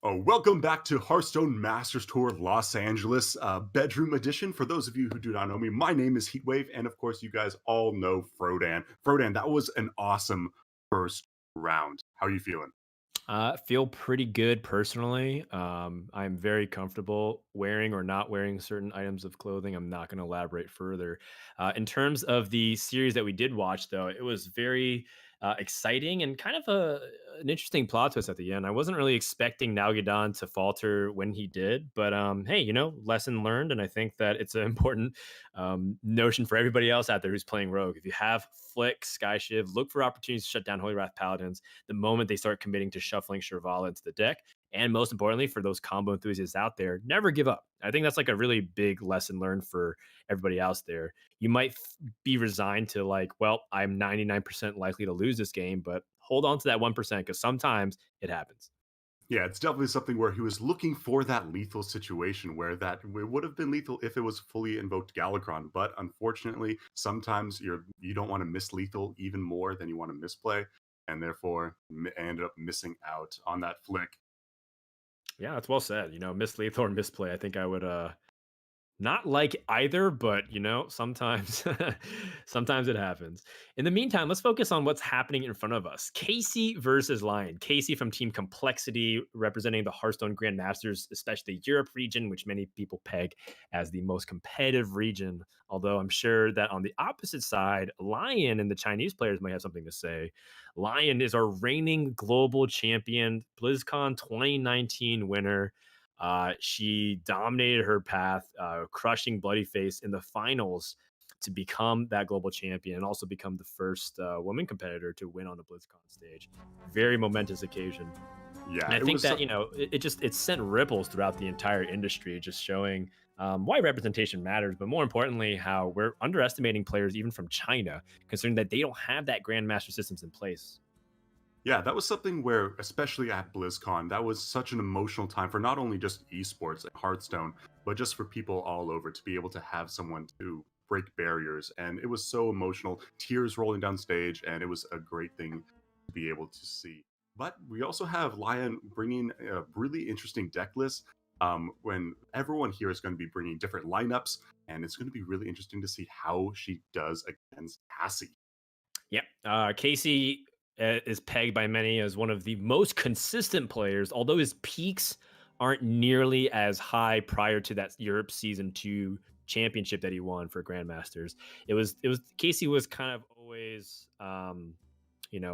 Oh, welcome back to Hearthstone Masters Tour Los Angeles, bedroom edition. For those of you who do not know me, my name is Heatwave, and of course, you guys all know Frodan. Frodan, that was an awesome first round. How are you feeling? Feel pretty good personally. I'm very comfortable wearing or not wearing certain items of clothing. I'm not going to elaborate further. In terms of the series that we did watch, though, it was very exciting and kind of an interesting plot twist at the end. I wasn't really expecting Nalgadon to falter when he did, but hey, lesson learned, and I think that it's an important notion for everybody else out there who's playing Rogue. If you have Flick, Sky Shiv, look for opportunities to shut down Holy Wrath Paladins the moment they start committing to shuffling Shirvala into the deck. And most importantly, for those combo enthusiasts out there, never give up. I think that's like a really big lesson learned for everybody else there. You might be resigned to like, well, I'm 99% likely to lose this game, but hold on to that 1% because sometimes it happens. Yeah, it's definitely something where he was looking for that lethal situation where that it would have been lethal if it was fully invoked Galakron. But unfortunately, sometimes you don't want to miss lethal even more than you want to misplay, and therefore ended up missing out on that flick. Yeah, that's well said. Miss lethal or misplay. I think I would not like either, but sometimes sometimes it happens. In the meantime, let's focus on what's happening in front of us. Casie versus Lion. Casie from Team Complexity, representing the Hearthstone Grandmasters, especially the Europe region, which many people peg as the most competitive region. Although I'm sure that on the opposite side, Lion and the Chinese players might have something to say. Lion is our reigning global champion, BlizzCon 2019 winner. She dominated her path, crushing Bloodyface in the finals to become that global champion and also become the first woman competitor to win on the BlizzCon stage. Very momentous occasion. And Yeah, I it think was. that, it sent ripples throughout the entire industry, just showing why representation matters, but more importantly, how we're underestimating players even from China, considering that they don't have that Grandmaster systems in place. Yeah, that was something where, especially at BlizzCon, that was such an emotional time for not only just esports and Hearthstone, but just for people all over to be able to have someone to break barriers. And it was so emotional, tears rolling down stage, and it was a great thing to be able to see. But we also have Lion bringing a really interesting deck list. When everyone here is going to be bringing different lineups, and it's going to be really interesting to see how she does against Casie. Yep. Casie is pegged by many as one of the most consistent players, although his peaks aren't nearly as high prior to that Europe Season 2 championship that he won for Grandmasters. It was Casie was kind of always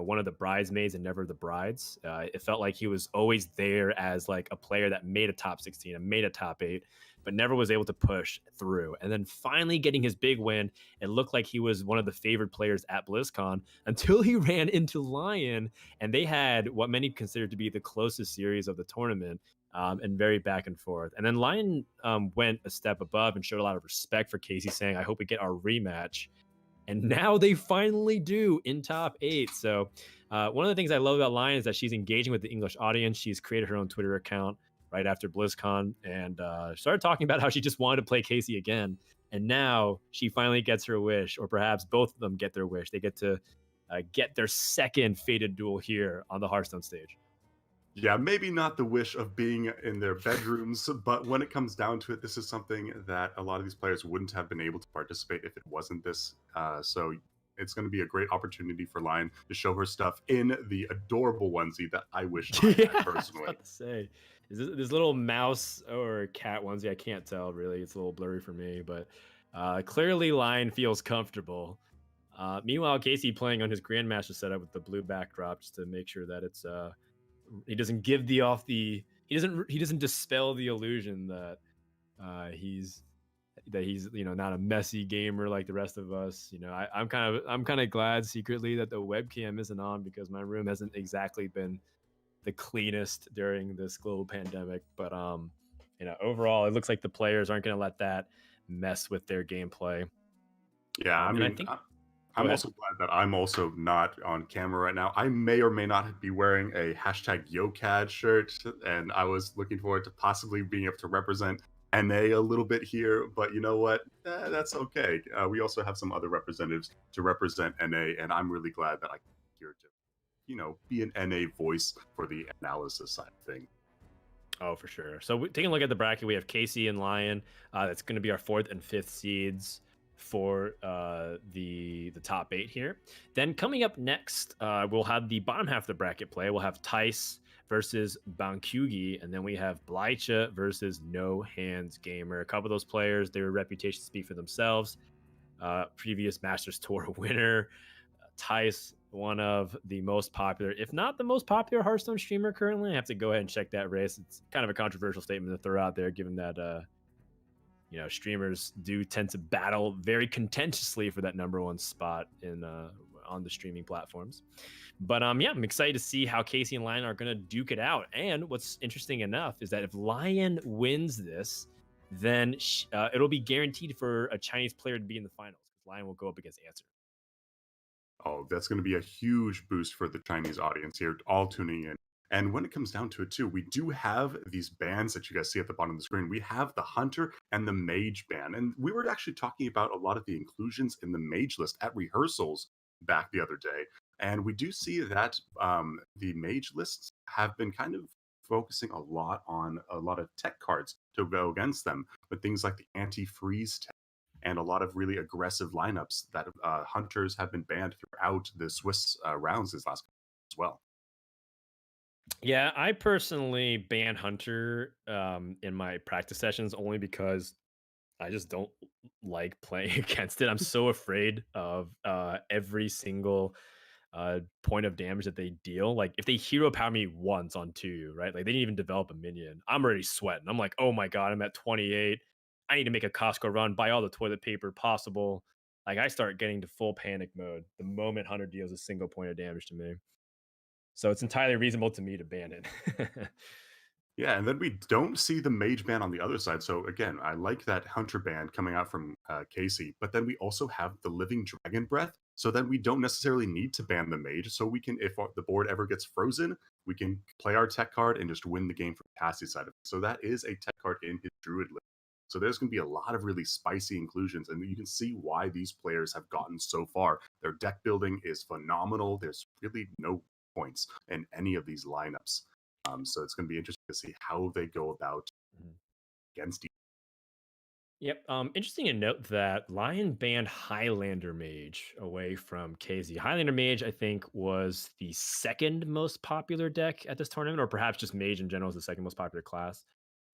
one of the bridesmaids and never the brides. It felt like he was always there as like a player that made a top 16 and made a top 8, but never was able to push through. And then finally getting his big win, it looked like he was one of the favored players at BlizzCon until he ran into Lion, and they had what many considered to be the closest series of the tournament. And very back and forth. And then Lion went a step above and showed a lot of respect for Casie, saying, I hope we get our rematch. And now they finally do in top 8. So one of the things I love about Lion is that she's engaging with the English audience. She's created her own Twitter account right after BlizzCon and started talking about how she just wanted to play Casie again. And now she finally gets her wish, or perhaps both of them get their wish. They get to get their second fated duel here on the Hearthstone stage. Yeah, maybe not the wish of being in their bedrooms, but when it comes down to it, this is something that a lot of these players wouldn't have been able to participate if it wasn't this. So it's going to be a great opportunity for Lion to show her stuff in the adorable onesie that I wish I Yeah, had I was personally. about to say, is this little mouse or cat onesie? I can't tell really. It's a little blurry for me, but clearly Lion feels comfortable. Meanwhile, Casie playing on his Grandmaster setup with the blue backdrop just to make sure that it's he doesn't give the off the he doesn't dispel the illusion that he's not a messy gamer like the rest of us. I'm kind of glad secretly that the webcam isn't on because my room hasn't exactly been the cleanest during this global pandemic. But overall, it looks like the players aren't going to let that mess with their gameplay. Yeah, I And I mean, think go I'm ahead. also glad that I'm also not on camera right now. I may or may not be wearing a hashtag YoCad shirt, and I was looking forward to possibly being able to represent NA a little bit here, but you know what? That's okay. We also have some other representatives to represent NA, and I'm really glad that I can here to, be an NA voice for the analysis side of things. Oh, for sure. So taking a look at the bracket, we have Casie and Liooon. That's going to be our 4th and 5th seeds for the top 8 here. Then coming up next, we'll have the bottom half of the bracket play. We'll have Tice versus Bankyugi, and then we have Blycha versus No Hands Gamer. A couple of those players, their reputations speak for themselves. Previous Masters Tour winner. Tice, one of the most popular, if not the most popular Hearthstone streamer currently. I have to go ahead and check that race. It's kind of a controversial statement to throw out there, given that streamers do tend to battle very contentiously for that #1 spot in on the streaming platforms. But yeah, I'm excited to see how Casie and Liooon are going to duke it out. And what's interesting enough is that if Liooon wins this, then it'll be guaranteed for a Chinese player to be in the finals. Liooon will go up against Answer. Oh, that's going to be a huge boost for the Chinese audience here, all tuning in. And when it comes down to it, too, we do have these bands that you guys see at the bottom of the screen. We have the Hunter and the Mage band. And we were actually talking about a lot of the inclusions in the Mage list at rehearsals back the other day. And we do see that the Mage lists have been kind of focusing a lot on a lot of tech cards to go against them, with things like the anti-freeze tech and a lot of really aggressive lineups that hunters have been banned throughout the Swiss rounds this last as well. Yeah, I personally ban Hunter in my practice sessions only because I just don't like playing against it. I'm so afraid of every single point of damage that they deal. Like if they hero power me once on 2, right? Like they didn't even develop a minion. I'm already sweating. I'm like, oh my god, I'm at 28. I need to make a Costco run, buy all the toilet paper possible. Like I start getting to full panic mode the moment Hunter deals a single point of damage to me. So it's entirely reasonable to me to ban it. Yeah, and then we don't see the Mage ban on the other side. So again, I like that Hunter ban coming out from Casie, but then we also have the Living Dragon Breath. So then we don't necessarily need to ban the Mage. So we can, if the board ever gets frozen, we can play our tech card and just win the game from Casie side of it. So that is a tech card in his Druid list. So there's going to be a lot of really spicy inclusions, and you can see why these players have gotten so far. Their deck building is phenomenal. There's really no points in any of these lineups. So it's going to be interesting to see how they go about against each. Yep. Interesting to note that Liooon banned Highlander Mage away from Casie. Highlander Mage, I think, was the 2nd most popular deck at this tournament, or perhaps just Mage in general is the 2nd most popular class.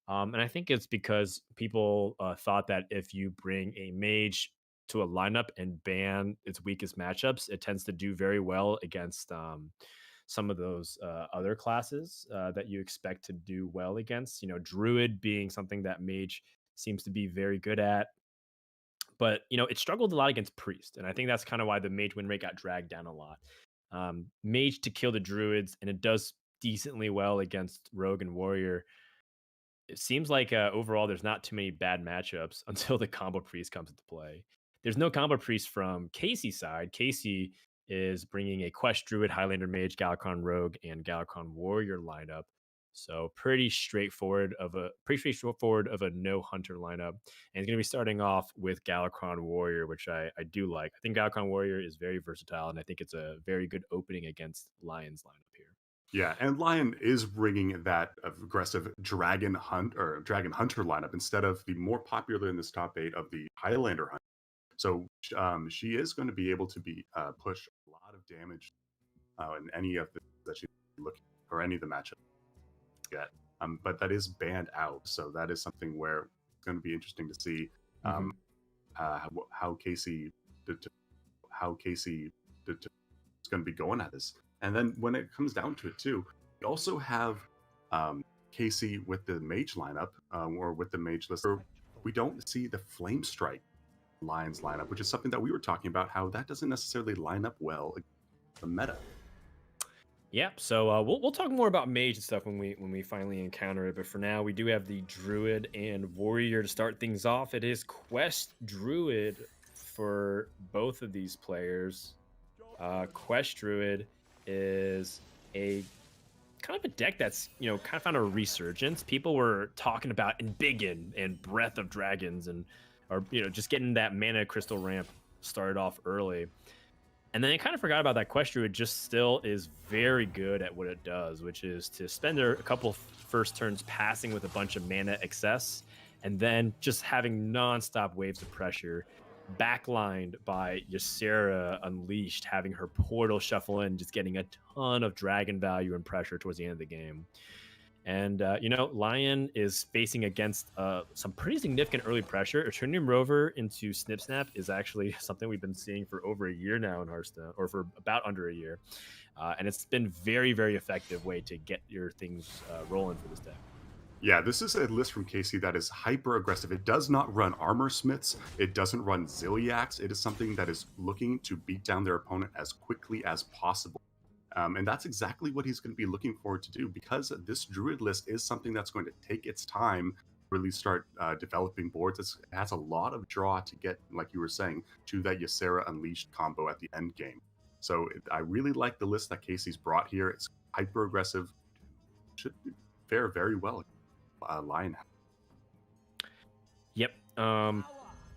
And I think it's because people thought that if you bring a Mage to a lineup and ban its weakest matchups, it tends to do very well against some of those other classes that you expect to do well against. Druid being something that Mage seems to be very good at. But, it struggled a lot against Priest. And I think that's kind of why the Mage win rate got dragged down a lot. Mage to kill the Druids, and it does decently well against Rogue and Warrior. It seems like overall there's not too many bad matchups until the combo priest comes into play. There's no combo priest from Casie's side. Casie is bringing a Quest Druid, Highlander Mage, Galacron Rogue, and Galacron Warrior lineup. So pretty straightforward of a no Hunter lineup. And it's going to be starting off with Galacron Warrior, which I do like. I think Galacron Warrior is very versatile, and I think it's a very good opening against Lion's lineup here. Yeah, and Liooon is bringing that aggressive Dragon Hunter lineup instead of the more popular in this top 8 of the Highlander Hunter. So she is going to be able to be push a lot of damage in any of the that she's looking or any of the matchups get. But that is banned out, so that is something where it's going to be interesting to see how Casie is going to be going at this. And then when it comes down to it too, we also have Casie with the Mage lineup or with the Mage list. We don't see the Flame Strike Lions lineup, which is something that we were talking about, how that doesn't necessarily line up well against the meta. Yeah, so we'll talk more about Mage and stuff when we finally encounter it. But for now, we do have the Druid and Warrior to start things off. It is Quest Druid for both of these players. Quest Druid is a kind of a deck that's kind of found a resurgence. People were talking about Embiggen and Breath of Dragons, or just getting that mana crystal ramp started off early. And then I kind of forgot about that Quest Druid just still is very good at what it does, which is to spend a couple first turns passing with a bunch of mana excess, and then just having nonstop waves of pressure, backlined by Ysera Unleashed, having her portal shuffle in, just getting a ton of dragon value and pressure towards the end of the game. And, Lion is facing against some pretty significant early pressure. Eternium Rover into Snip Snap is actually something we've been seeing for over a year now in Hearthstone, or for about under a year. And it's been very, very effective way to get your things rolling for this deck. Yeah, this is a list from Casie that is hyper aggressive. It does not run armor smiths. It doesn't run zilliacs. It is something that is looking to beat down their opponent as quickly as possible. And that's exactly what he's going to be looking forward to do, because this Druid list is something that's going to take its time to really start developing boards. It has a lot of draw to get, like you were saying, to that Ysera Unleashed combo at the end game. So I really like the list that Casey's brought here. It's hyper aggressive, should fare very well. Lion. Yep.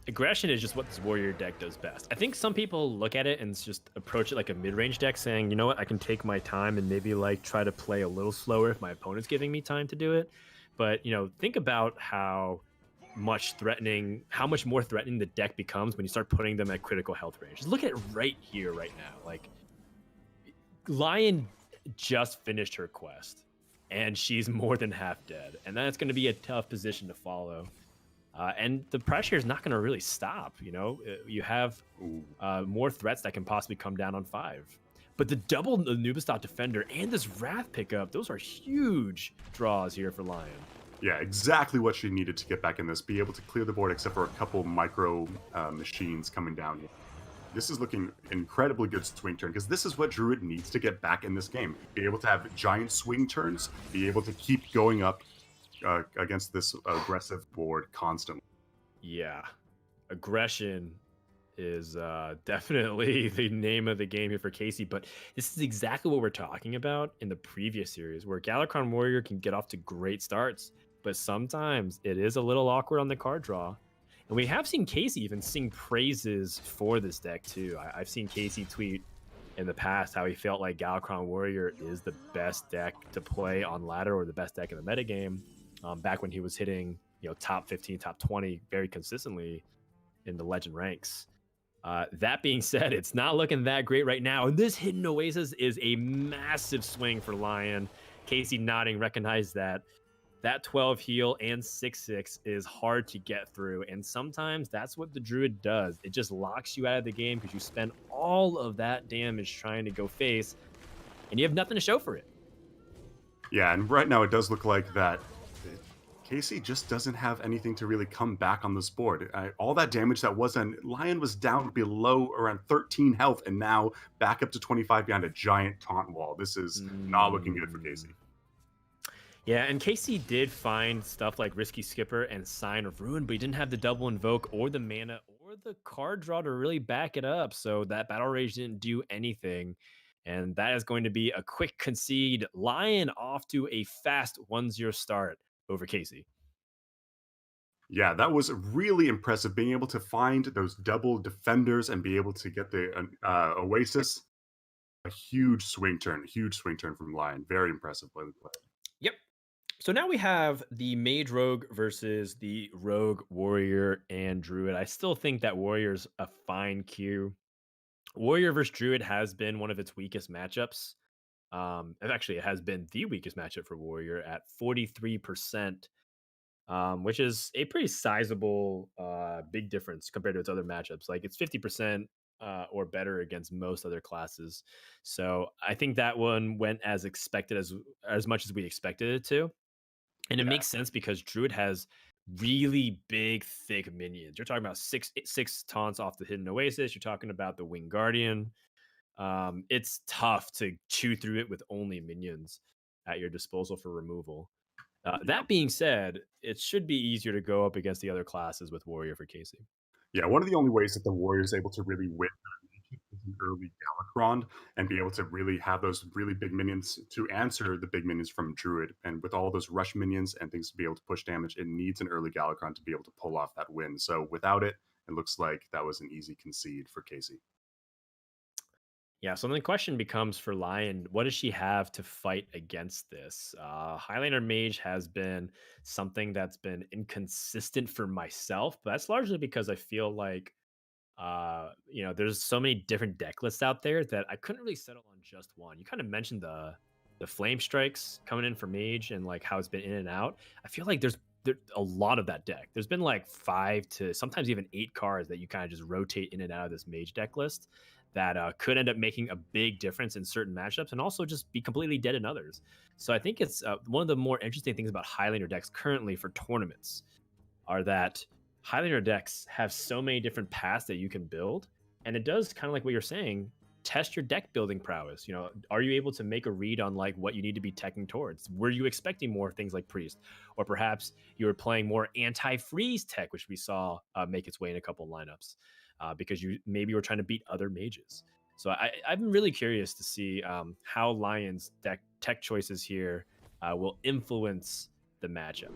Aggression is just what this warrior deck does best. I think some people look at it and just approach it like a mid-range deck, saying, you know what, I can take my time and maybe like try to play a little slower if my opponent's giving me time to do it. But think about how much more threatening the deck becomes when you start putting them at critical health range. Just look at it right here, right now. Like, Lion just finished her quest, and she's more than half dead, and that's going to be a tough position to follow. And the pressure is not going to really stop. You have more threats that can possibly come down on 5. But the double Anubis Defender and this Wrath pickup, those are huge draws here for Lion. Yeah, exactly what she needed to get back in this. Be able to clear the board except for a couple micro machines coming down here. This is looking incredibly good swing turn, because this is what Druid needs to get back in this game. Be able to have giant swing turns, be able to keep going up against this aggressive board constantly. Yeah, aggression is definitely the name of the game here for Casie, but this is exactly what we're talking about in the previous series, where Galakrond Warrior can get off to great starts, but sometimes it is a little awkward on the card draw. And we have seen Casie even sing praises for this deck too. I've seen Casie tweet in the past how he felt like Galakrond Warrior is the best deck to play on ladder, or the best deck in the metagame. Back when he was hitting top 15, top 20 very consistently in the legend ranks. That being said, it's not looking that great right now, and this Hidden Oasis is a massive swing for Lion. Casie nodding, recognized that 12 heal and 6/6 is hard to get through, and sometimes that's what the Druid does. It just locks you out of the game because you spend all of that damage trying to go face, and you have nothing to show for it. Yeah, and right now it does look like that Casie just doesn't have anything to really come back on this board. All that damage that was on Lion was down below around 13 health, and now back up to 25 behind a giant taunt wall. This is not looking good for Casie. Yeah, and Casie did find stuff like Risky Skipper and Sign of Ruin, but he didn't have the double invoke or the mana or the card draw to really back it up. So that Battle Rage didn't do anything. And that is going to be a quick concede. Lion off to a fast 1-0 start over Casie. Yeah, that was really impressive, being able to find those double defenders and be able to get the Oasis. A huge swing turn from Lion. Very impressive play. Yep. So now we have the Mage Rogue versus the Rogue Warrior and Druid. I still think that Warrior's a fine queue. Warrior versus Druid has been one of its weakest matchups. Actually, it has been the weakest matchup for Warrior at 43%, which is a pretty sizable big difference compared to its other matchups. Like, it's 50% or better against most other classes. So I think that one went as expected, as much as we expected it to. And it makes sense because Druid has really big, thick minions. You're talking about six taunts off the Hidden Oasis. You're talking about the Winged Guardian. It's tough to chew through it with only minions at your disposal for removal. That being said, it should be easier to go up against the other classes with Warrior for Casie. Yeah, one of the only ways that the Warrior is able to really win is an early Galakrond and be able to really have those really big minions to answer the big minions from Druid. And with all those rush minions and things to be able to push damage, it needs an early Galakrond to be able to pull off that win. So without it, it looks like that was an easy concede for Casie. Yeah, so then the question becomes for Lion, what does she have to fight against this? Highlander Mage has been something that's been inconsistent for myself, but that's largely because I feel like there's so many different deck lists out there that I couldn't really settle on just one. You kind of mentioned the flame strikes coming in for Mage and like how it's been in and out. I feel like there's a lot of that deck. There's been like 5 to sometimes even 8 cards that you kind of just rotate in and out of this Mage deck list that could end up making a big difference in certain matchups and also just be completely dead in others. So I think it's one of the more interesting things about Highlander decks currently for tournaments are that Highlander decks have so many different paths that you can build, and it does kind of like what you're saying, test your deck building prowess. Are you able to make a read on like what you need to be teching towards? Were you expecting more things like Priest, or perhaps you were playing more anti-freeze tech, which we saw make its way in a couple lineups because you maybe were trying to beat other mages. So I'm really curious to see how Lion's deck tech choices here will influence the matchup.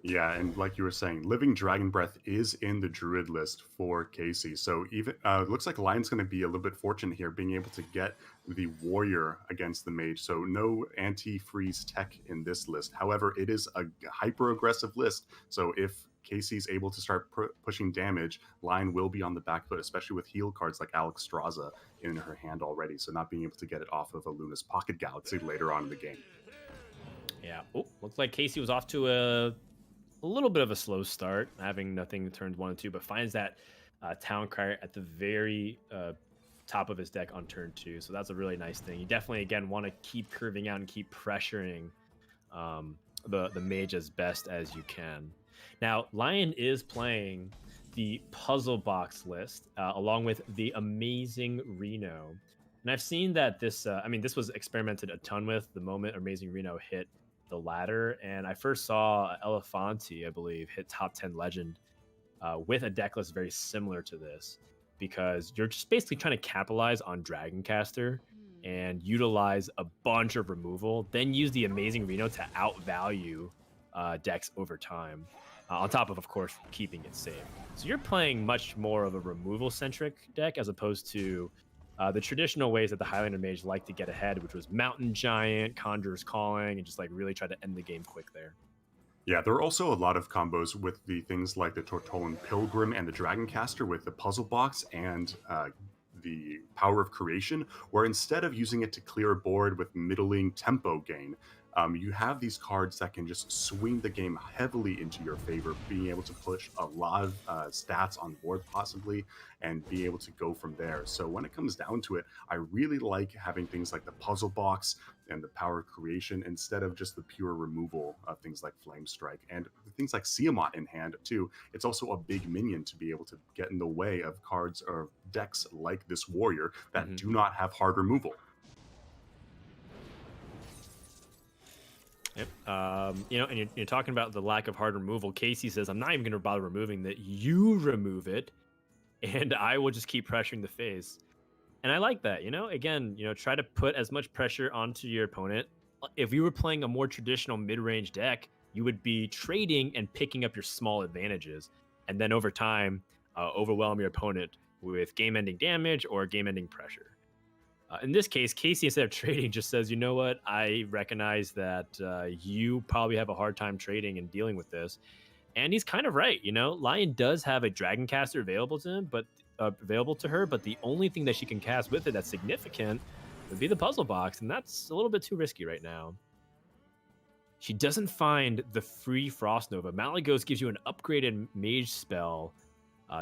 Yeah, and like you were saying, Living Dragon Breath is in the Druid list for Casie. So even it looks like Lion's going to be a little bit fortunate here, being able to get the Warrior against the Mage. So no anti-freeze tech in this list. However, it is a hyper-aggressive list. So if Casey's able to start pushing damage, Lion will be on the back foot, especially with heal cards like Alex Straza in her hand already. So not being able to get it off of Luna's Pocket Galaxy later on in the game. Yeah. Oh, looks like Casie was off to a little bit of a slow start, having nothing turns 1 and 2, but finds that town card at the very top of his deck on turn 2. So that's a really nice thing. You definitely, again, want to keep curving out and keep pressuring the mage as best as you can. Now, Lion is playing the puzzle box list along with the amazing Reno. And I've seen that this was experimented a ton with the moment Amazing Reno hit the ladder. And I first saw Elefanti, I believe, hit top 10 legend with a deck list very similar to this, because you're just basically trying to capitalize on Dragoncaster and utilize a bunch of removal, then use the Amazing Reno to outvalue decks over time, on top of course, keeping it safe. So you're playing much more of a removal-centric deck as opposed to the traditional ways that the Highlander Mage like to get ahead, which was Mountain Giant, Conjurer's Calling, and just like really try to end the game quick there. Yeah, there are also a lot of combos with the things like the Tortolan Pilgrim and the Dragoncaster with the puzzle box and the Power of Creation, where instead of using it to clear a board with middling tempo gain, you have these cards that can just swing the game heavily into your favor, being able to push a lot of stats on board possibly, and be able to go from there. So when it comes down to it, I really like having things like the puzzle box and the Power of Creation instead of just the pure removal of things like Flame Strike. And things like Siamot in hand too, it's also a big minion to be able to get in the way of cards or decks like this Warrior that do not have hard removal. Yep. And you're talking about the lack of hard removal. Casie says, I'm not even going to bother removing that. You remove it, and I will just keep pressuring the face. And I like that. Again, try to put as much pressure onto your opponent. If you were playing a more traditional mid-range deck, you would be trading and picking up your small advantages, and then over time, overwhelm your opponent with game-ending damage or game-ending pressure. In this case, Casie, instead of trading, just says, you know what? I recognize that you probably have a hard time trading and dealing with this. And he's kind of right. Lion does have a Dragoncaster available to him, but available to her, but the only thing that she can cast with it that's significant would be the puzzle box, and that's a little bit too risky right now. She doesn't find the free Frost Nova. Malygos gives you an upgraded mage spell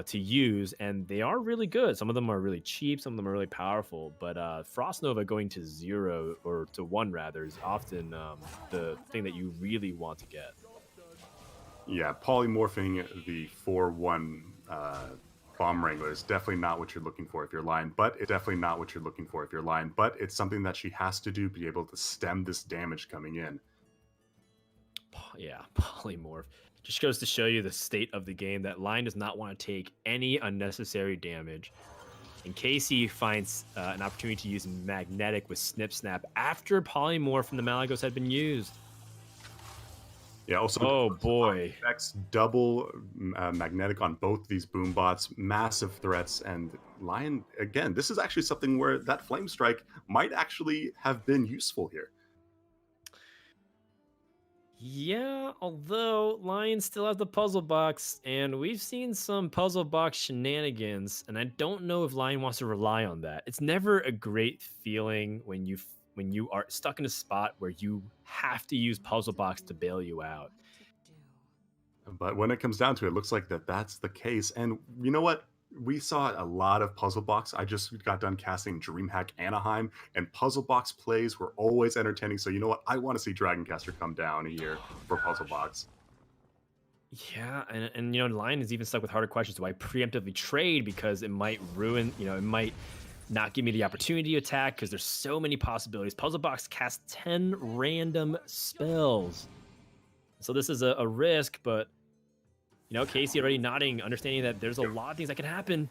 to use, and they are really good. Some of them are really cheap, some of them are really powerful, but Frost Nova going to 0 or to 1 rather is often the thing that you really want to get. Yeah, polymorphing the 4/1 Bomb Wrangler is definitely not what you're looking for if you're Lion, but it's definitely not what you're looking for if you're Lion, but it's something that she has to do to be able to stem this damage coming in. Yeah, polymorph. Just goes to show you the state of the game that Lion does not want to take any unnecessary damage. And Casie finds an opportunity to use Magnetic with Snip Snap after polymorph from the Malygos had been used. Yeah, also Oh diversifying boy. effects, double magnetic on both these boom bots, massive threats, and Lion again. This is actually something where that flame strike might actually have been useful here. Yeah, although Lion still has the puzzle box, and we've seen some puzzle box shenanigans, and I don't know if Lion wants to rely on that. It's never a great feeling when when you are stuck in a spot where you have to use puzzle box to bail you out. But when it comes down to it, it looks like that's the case. And you know what? We saw a lot of puzzle box. I just got done casting DreamHack Anaheim, and puzzle box plays were always entertaining. So you know what? I want to see Dragoncaster come down here Oh for puzzle gosh. box. Yeah, and Lion is even stuck with harder questions. Do I preemptively trade because it might ruin, it might not give me the opportunity to attack because there's so many possibilities. Puzzle Box casts 10 random spells. So this is a risk, but Casie already nodding, understanding that there's a Yep. lot of things that can happen.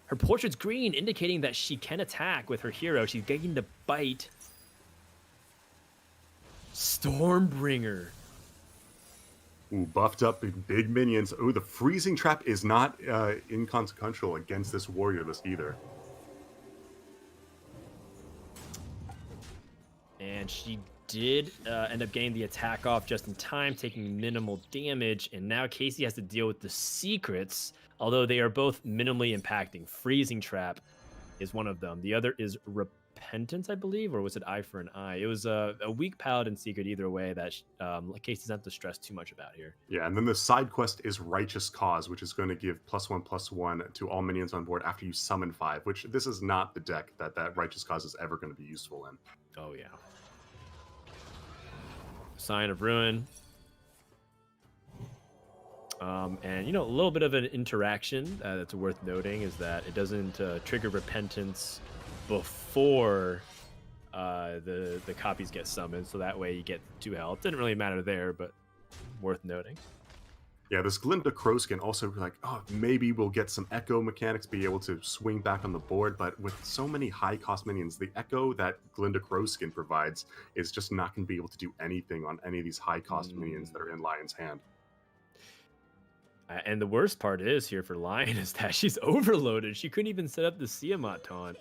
Her portrait's green, indicating that she can attack with her hero. She's getting the bite. Stormbringer. Ooh, buffed up big minions. Ooh, the freezing trap is not inconsequential against this warrior list either. And she did end up getting the attack off just in time, taking minimal damage. And now Casie has to deal with the secrets, although they are both minimally impacting. Freezing Trap is one of them. The other is Repentance, I believe, or was it Eye for an Eye? It was a weak Paladin secret either way that Casey doesn't have to stress too much about here. Yeah, and then the side quest is Righteous Cause, which is going to give +1/+1 to all minions on board after you summon 5, which this is not the deck that Righteous Cause is ever going to be useful in. Oh, yeah. Sign of Ruin. And a little bit of an interaction that's worth noting is that it doesn't trigger Repentance before the copies get summoned, so that way you get 2 health. Didn't really matter there, but worth noting. Yeah, this Glinda Crow can also be like, oh, maybe we'll get some Echo mechanics, be able to swing back on the board, but with so many high-cost minions, the Echo that Glinda Crow provides is just not going to be able to do anything on any of these high-cost minions that are in Lion's hand. And the worst part is here for Lion is that she's overloaded. She couldn't even set up the Tiamat taunt.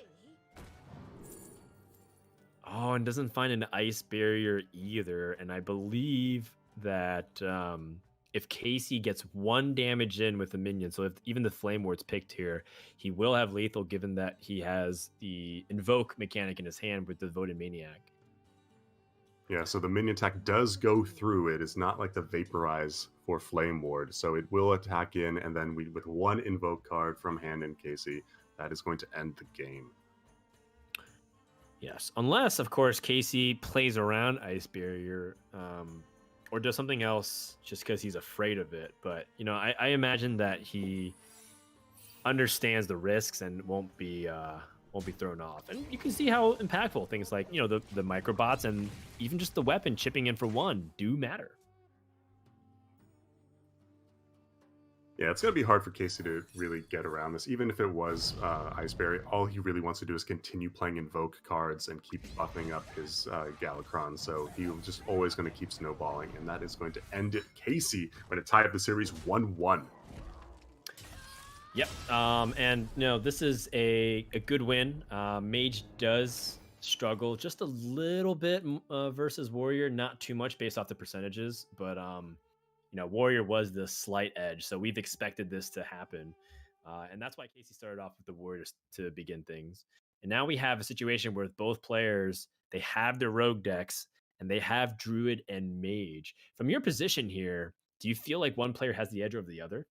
Oh, and doesn't find an ice barrier either. And I believe that if Casie gets 1 damage in with a minion, so if even the Flame Ward's picked here, he will have lethal given that he has the Invoke mechanic in his hand with the Devoted Maniac. Yeah, so the minion attack does go through. It is not like the Vaporize for Flame Ward, so it will attack in, and then with 1 Invoke card from hand in Casie, that is going to end the game. Yes, unless of course Casie plays around Ice Barrier, or does something else just because he's afraid of it. But I imagine that he understands the risks and won't be thrown off. And you can see how impactful things like the microbots and even just the weapon chipping in for 1 do matter. Yeah, it's going to be hard for Casie to really get around this. Even if it was Iceberry, all he really wants to do is continue playing Invoke cards and keep buffing up his Galakron. So he's just always going to keep snowballing, and that is going to end it. Casie going to tie up the series 1-1. Yep. And this is a good win. Mage does struggle just a little bit versus Warrior, not too much based off the percentages, but Warrior was the slight edge, so we've expected this to happen, and that's why Casie started off with the Warriors to begin things. And now we have a situation where both players they have their rogue decks and they have Druid and Mage. From your position here, do you feel like one player has the edge over the other?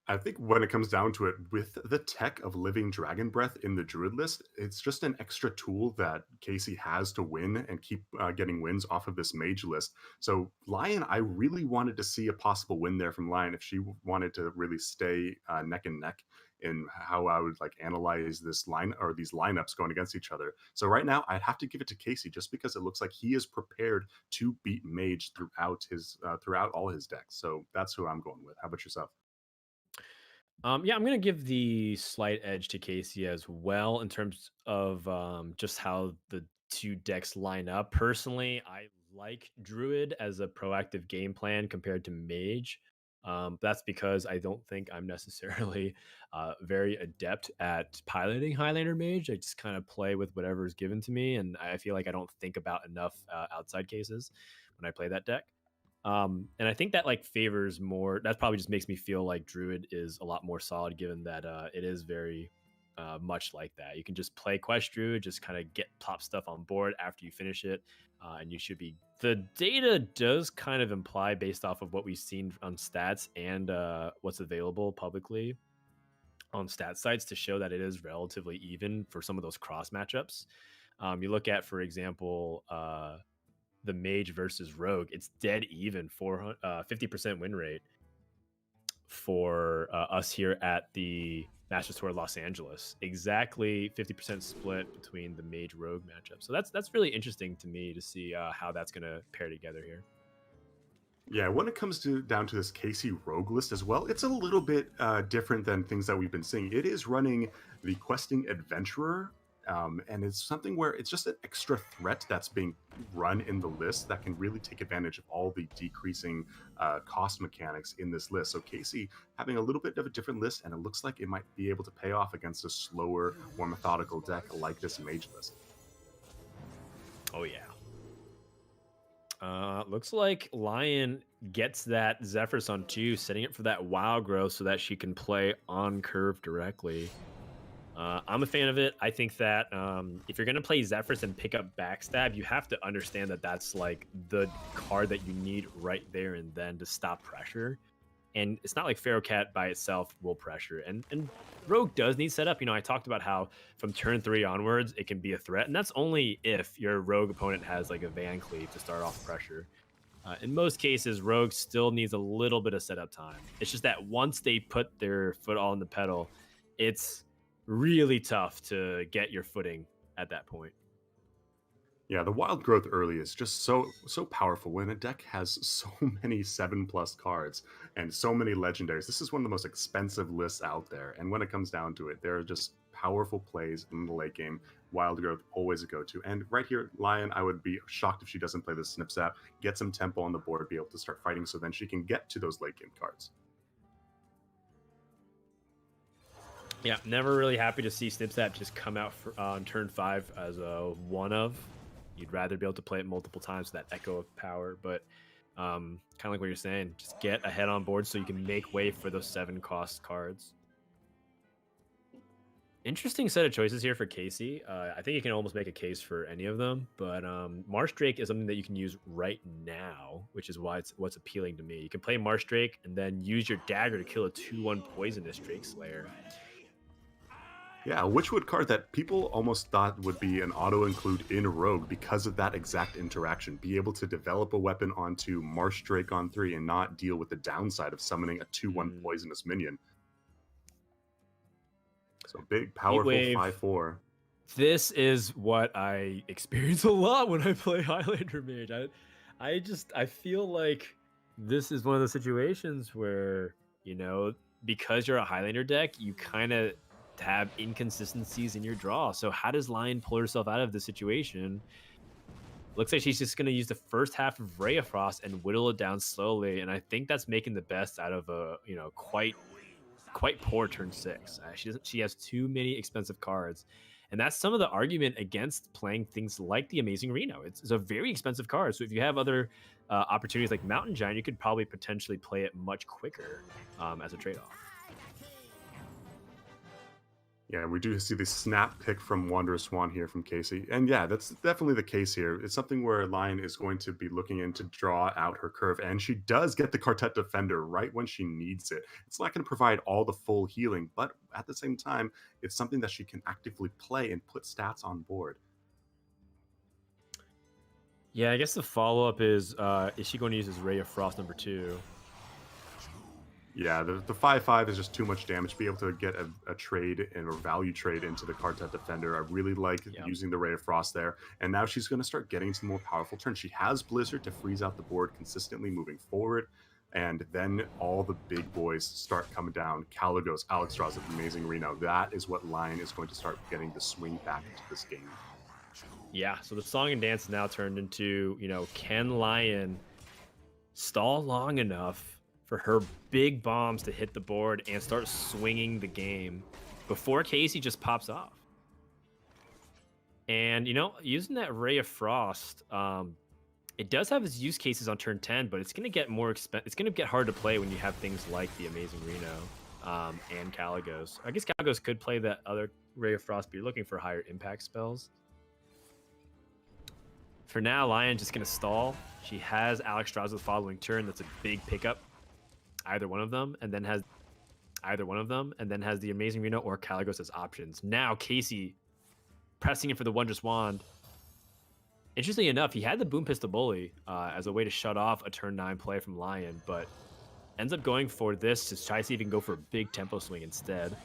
I think when it comes down to it, with the tech of Living Dragon Breath in the Druid list, it's just an extra tool that Casie has to win and keep getting wins off of this Mage list. So Lion, I really wanted to see a possible win there from Lion if she wanted to really stay neck and neck in how I would like analyze this line or these lineups going against each other. So right now, I'd have to give it to Casie just because it looks like he is prepared to beat Mage throughout all his decks. So that's who I'm going with. How about yourself? Yeah, I'm gonna give the slight edge to Casie as well in terms of just how the 2 decks line up. Personally, I like Druid as a proactive game plan compared to Mage. That's because I don't think I'm necessarily very adept at piloting Highlander Mage. I just kind of play with whatever is given to me, and I feel like I don't think about enough outside cases when I play that deck. And I think that like favors more. That probably just makes me feel like Druid is a lot more solid, given that it is very much like that. You can just play Quest Druid, just kind of get pop stuff on board after you finish it, and you should be. The data does kind of imply, based off of what we've seen on stats and what's available publicly on stat sites, to show that it is relatively even for some of those cross matchups. You look at, for example, the Mage versus Rogue, it's dead even for 50% win rate for us here at the Masters Tour Los Angeles. Exactly 50% split between the Mage Rogue matchup. So that's really interesting to me to see how that's going to pair together here. Yeah, when it comes down to this Casie Rogue list as well, it's a little bit different than things that we've been seeing. It is running the Questing Adventurer, and it's something where it's just an extra threat that's being run in the list that can really take advantage of all the decreasing cost mechanics in this list. So Casie having a little bit of a different list, and it looks like it might be able to pay off against a slower, more methodical deck like this Mage list. Oh, yeah. Looks like Liooon gets that Zephyrs on 2, setting it for that WoW growth so that she can play on curve directly. I'm a fan of it. I think that if you're going to play Zephyrs and pick up Backstab, you have to understand that that's like the card that you need right there and then to stop pressure. And it's not like Pharaoh Cat by itself will pressure. And Rogue does need setup. You know, I talked about how from turn 3 onwards, it can be a threat. And that's only if your Rogue opponent has like a Van Cleave to start off pressure. In most cases, Rogue still needs a little bit of setup time. It's just that once they put their foot all in the pedal, it's really tough to get your footing at that point. Yeah, the wild growth early is just so powerful when a deck has so many 7+ cards and so many legendaries. This is one of the most expensive lists out there, and when it comes down to it, there are just powerful plays in the late game. Wild growth always a go-to, and right here, Liooon, I would be shocked if she doesn't play the Snip Zap, get some tempo on the board, be able to start fighting, so then she can get to those late game cards. Yeah, never really happy to see Snip Zap just come out on turn 5 as a one of. You'd rather be able to play it multiple times with that echo of power, but kind of like what you're saying, just get ahead on board so you can make way for those 7-cost cards. Interesting set of choices here for Casie. I think you can almost make a case for any of them, but Marsh Drake is something that you can use right now, which is why it's what's appealing to me. You can play Marsh Drake and then use your dagger to kill a 2/1 poisonous Drake Slayer. Yeah, a Witchwood card that people almost thought would be an auto-include in Rogue because of that exact interaction. Be able to develop a weapon onto Marsh Drake on 3 and not deal with the downside of summoning a 2/1 poisonous minion. So big, powerful 5/4. This is what I experience a lot when I play Highlander Mage. I feel like this is one of the situations where, you know, because you're a Highlander deck, you kind of have inconsistencies in your draw. So how does Liooon pull herself out of this situation? Looks like she's just going to use the first half of Ray of Frost and whittle it down slowly, and I think that's making the best out of a, you know, quite poor turn 6. She has too many expensive cards, and that's some of the argument against playing things like the Amazing Reno. It's a very expensive card, so if you have other opportunities like Mountain Giant, you could probably potentially play it much quicker as a trade-off. Yeah, we do see the snap pick from Wanderer Swan here from Casie. And yeah, that's definitely the case here. It's something where Liooon is going to be looking in to draw out her curve, and she does get the Quartet Defender right when she needs it. It's not going to provide all the full healing, but at the same time, it's something that she can actively play and put stats on board. Yeah, I guess the follow-up is she going to use this Ray of Frost number 2? Yeah, the 5/5 is just too much damage. Be able to get a trade or value trade into the Quartet Defender. I really like using the Ray of Frost there. And now she's going to start getting some more powerful turns. She has Blizzard to freeze out the board consistently moving forward. And then all the big boys start coming down. Caligos, Alexstrasza, Amazing Reno. That is what Liooon is going to start getting the swing back into this game. Yeah, so the song and dance is now turned into, can Liooon stall long enough for her big bombs to hit the board and start swinging the game before Casie just pops off? And, using that Ray of Frost, it does have its use cases on turn 10, but it's going to get more expensive. It's going to get hard to play when you have things like the Amazing Reno and Caligos. I guess Caligos could play that other Ray of Frost, but you're looking for higher impact spells. For now, Liooon just going to stall. She has Alexstrasza the following turn. That's a big pickup. Either one of them, and then has the Amazing Reno or Caligos as options. Now, Casie pressing in for the Wondrous Wand. Interestingly enough, he had the Boom Pistol Bully as a way to shut off a turn 9 play from Liooon, but ends up going for this to try to see if he can go for a big tempo swing instead.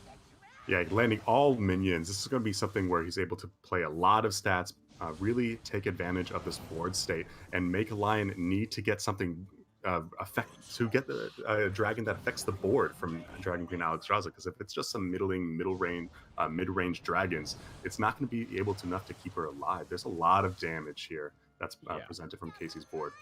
Yeah, landing all minions. This is going to be something where he's able to play a lot of stats, really take advantage of this board state, and make Liooon need to get something get the dragon that affects the board from Dragon Queen Alexstrasza. Because if it's just some mid-range dragons, it's not going to be able to enough to keep her alive. There's a lot of damage here that's presented from Casie's board.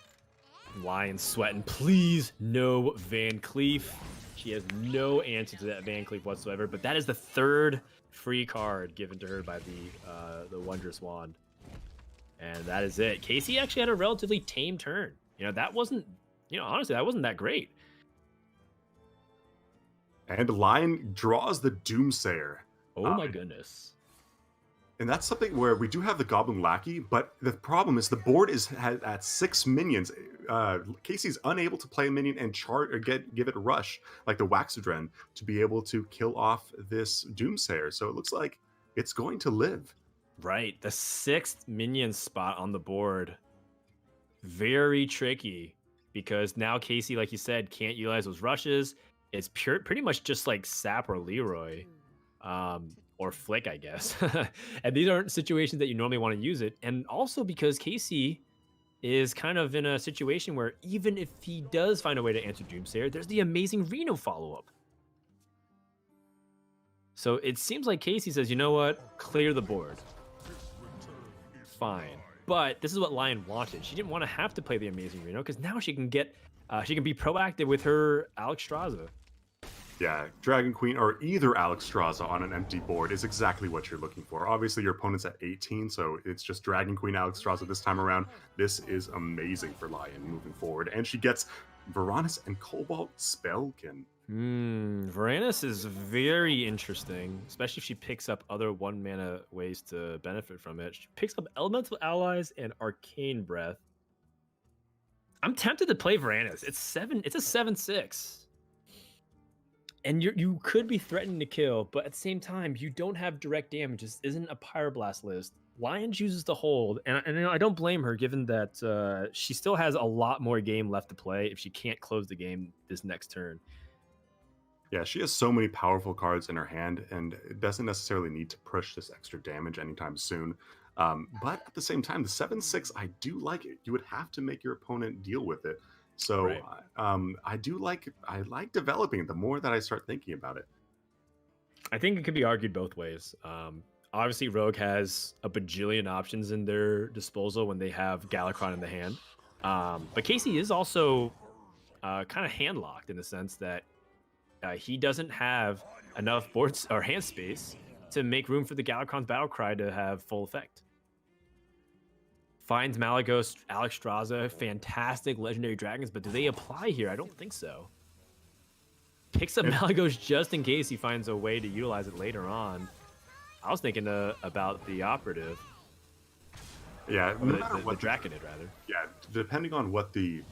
Liooon sweating, please no Van Cleef. She has no answer to that Van Cleef whatsoever, but that is the third free card given to her by the Wondrous Wand. And that is it. Casie actually had a relatively tame turn. That wasn't, honestly, that wasn't that great. And Liooon draws the Doomsayer. Oh my goodness. And that's something where we do have the Goblin Lackey, but the problem is the board is at 6 minions. Casey's unable to play a minion and give it a rush like the Waxadren to be able to kill off this Doomsayer. So it looks like it's going to live. Right, the 6th minion spot on the board. Very tricky because now Casie, like you said, can't utilize those rushes. It's pretty much just like Sap or Leroy. Or Flick, I guess. And these aren't situations that you normally want to use it. And also because Casie is kind of in a situation where even if he does find a way to answer Doomsayer, there's the Amazing Reno follow-up. So it seems like Casie says, you know what? Clear the board. Fine. But this is what Liooon wanted. She didn't want to have to play the Amazing Reno because now she can be proactive with her Alexstrasza. Yeah, Dragon Queen or either Alexstrasza on an empty board is exactly what you're looking for. Obviously, your opponent's at 18, so it's just Dragon Queen Alexstrasza this time around. This is amazing for Liooon moving forward. And she gets Varanus and Cobalt Spellkin. Varanus is very interesting, especially if she picks up other 1-mana ways to benefit from it. She picks up Elemental Allies and Arcane Breath. I'm tempted to play Varanus. It's a 7/6. And you could be threatening to kill, but at the same time, you don't have direct damage. This isn't a Pyroblast list. Liooon chooses to hold, and I don't blame her, given that she still has a lot more game left to play if she can't close the game this next turn. Yeah, she has so many powerful cards in her hand, and it doesn't necessarily need to push this extra damage anytime soon. But at the same time, the 7/6, I do like it. You would have to make your opponent deal with it. So right. I like developing it the more that I start thinking about it. I think it could be argued both ways. Obviously, Rogue has a bajillion options in their disposal when they have Galakron in the hand. But Casie is also kind of hand-locked in the sense that he doesn't have enough boards or hand space to make room for the Galakron's Battlecry to have full effect. Finds Malygos, Alexstrasza, fantastic legendary dragons, but do they apply here? I don't think so. Picks up Malygos just in case he finds a way to utilize it later on. I was thinking about the operative. Yeah, no matter what the Draconid, rather. Yeah, depending on what the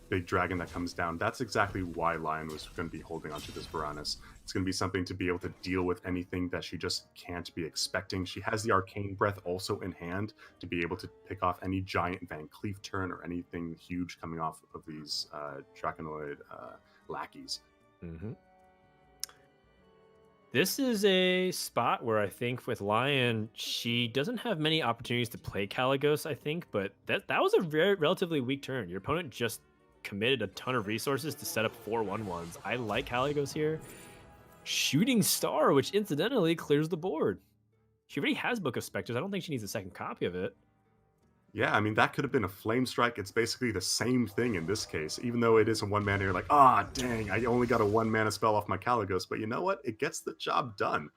big dragon that comes down, that's exactly why Liooon was going to be holding onto this Varanus. It's going to be something to be able to deal with anything that she just can't be expecting. She has the Arcane Breath also in hand to be able to pick off any giant Van Cleef turn or anything huge coming off of these Draconoid lackeys. Mm-hmm. This is a spot where I think with Liooon, she doesn't have many opportunities to play Caligos, I think, but that was a very relatively weak turn. Your opponent just committed a ton of resources to set up 4 1/1s. I like Caligos here. Shooting Star, which incidentally clears the board. She already has Book of Specters. I don't think she needs a second copy of it. Yeah, I mean, that could have been a flame strike. It's basically the same thing in this case, even though it is a one mana. You're like, ah, dang, I only got a one mana spell off my Caligos. But you know what? It gets the job done.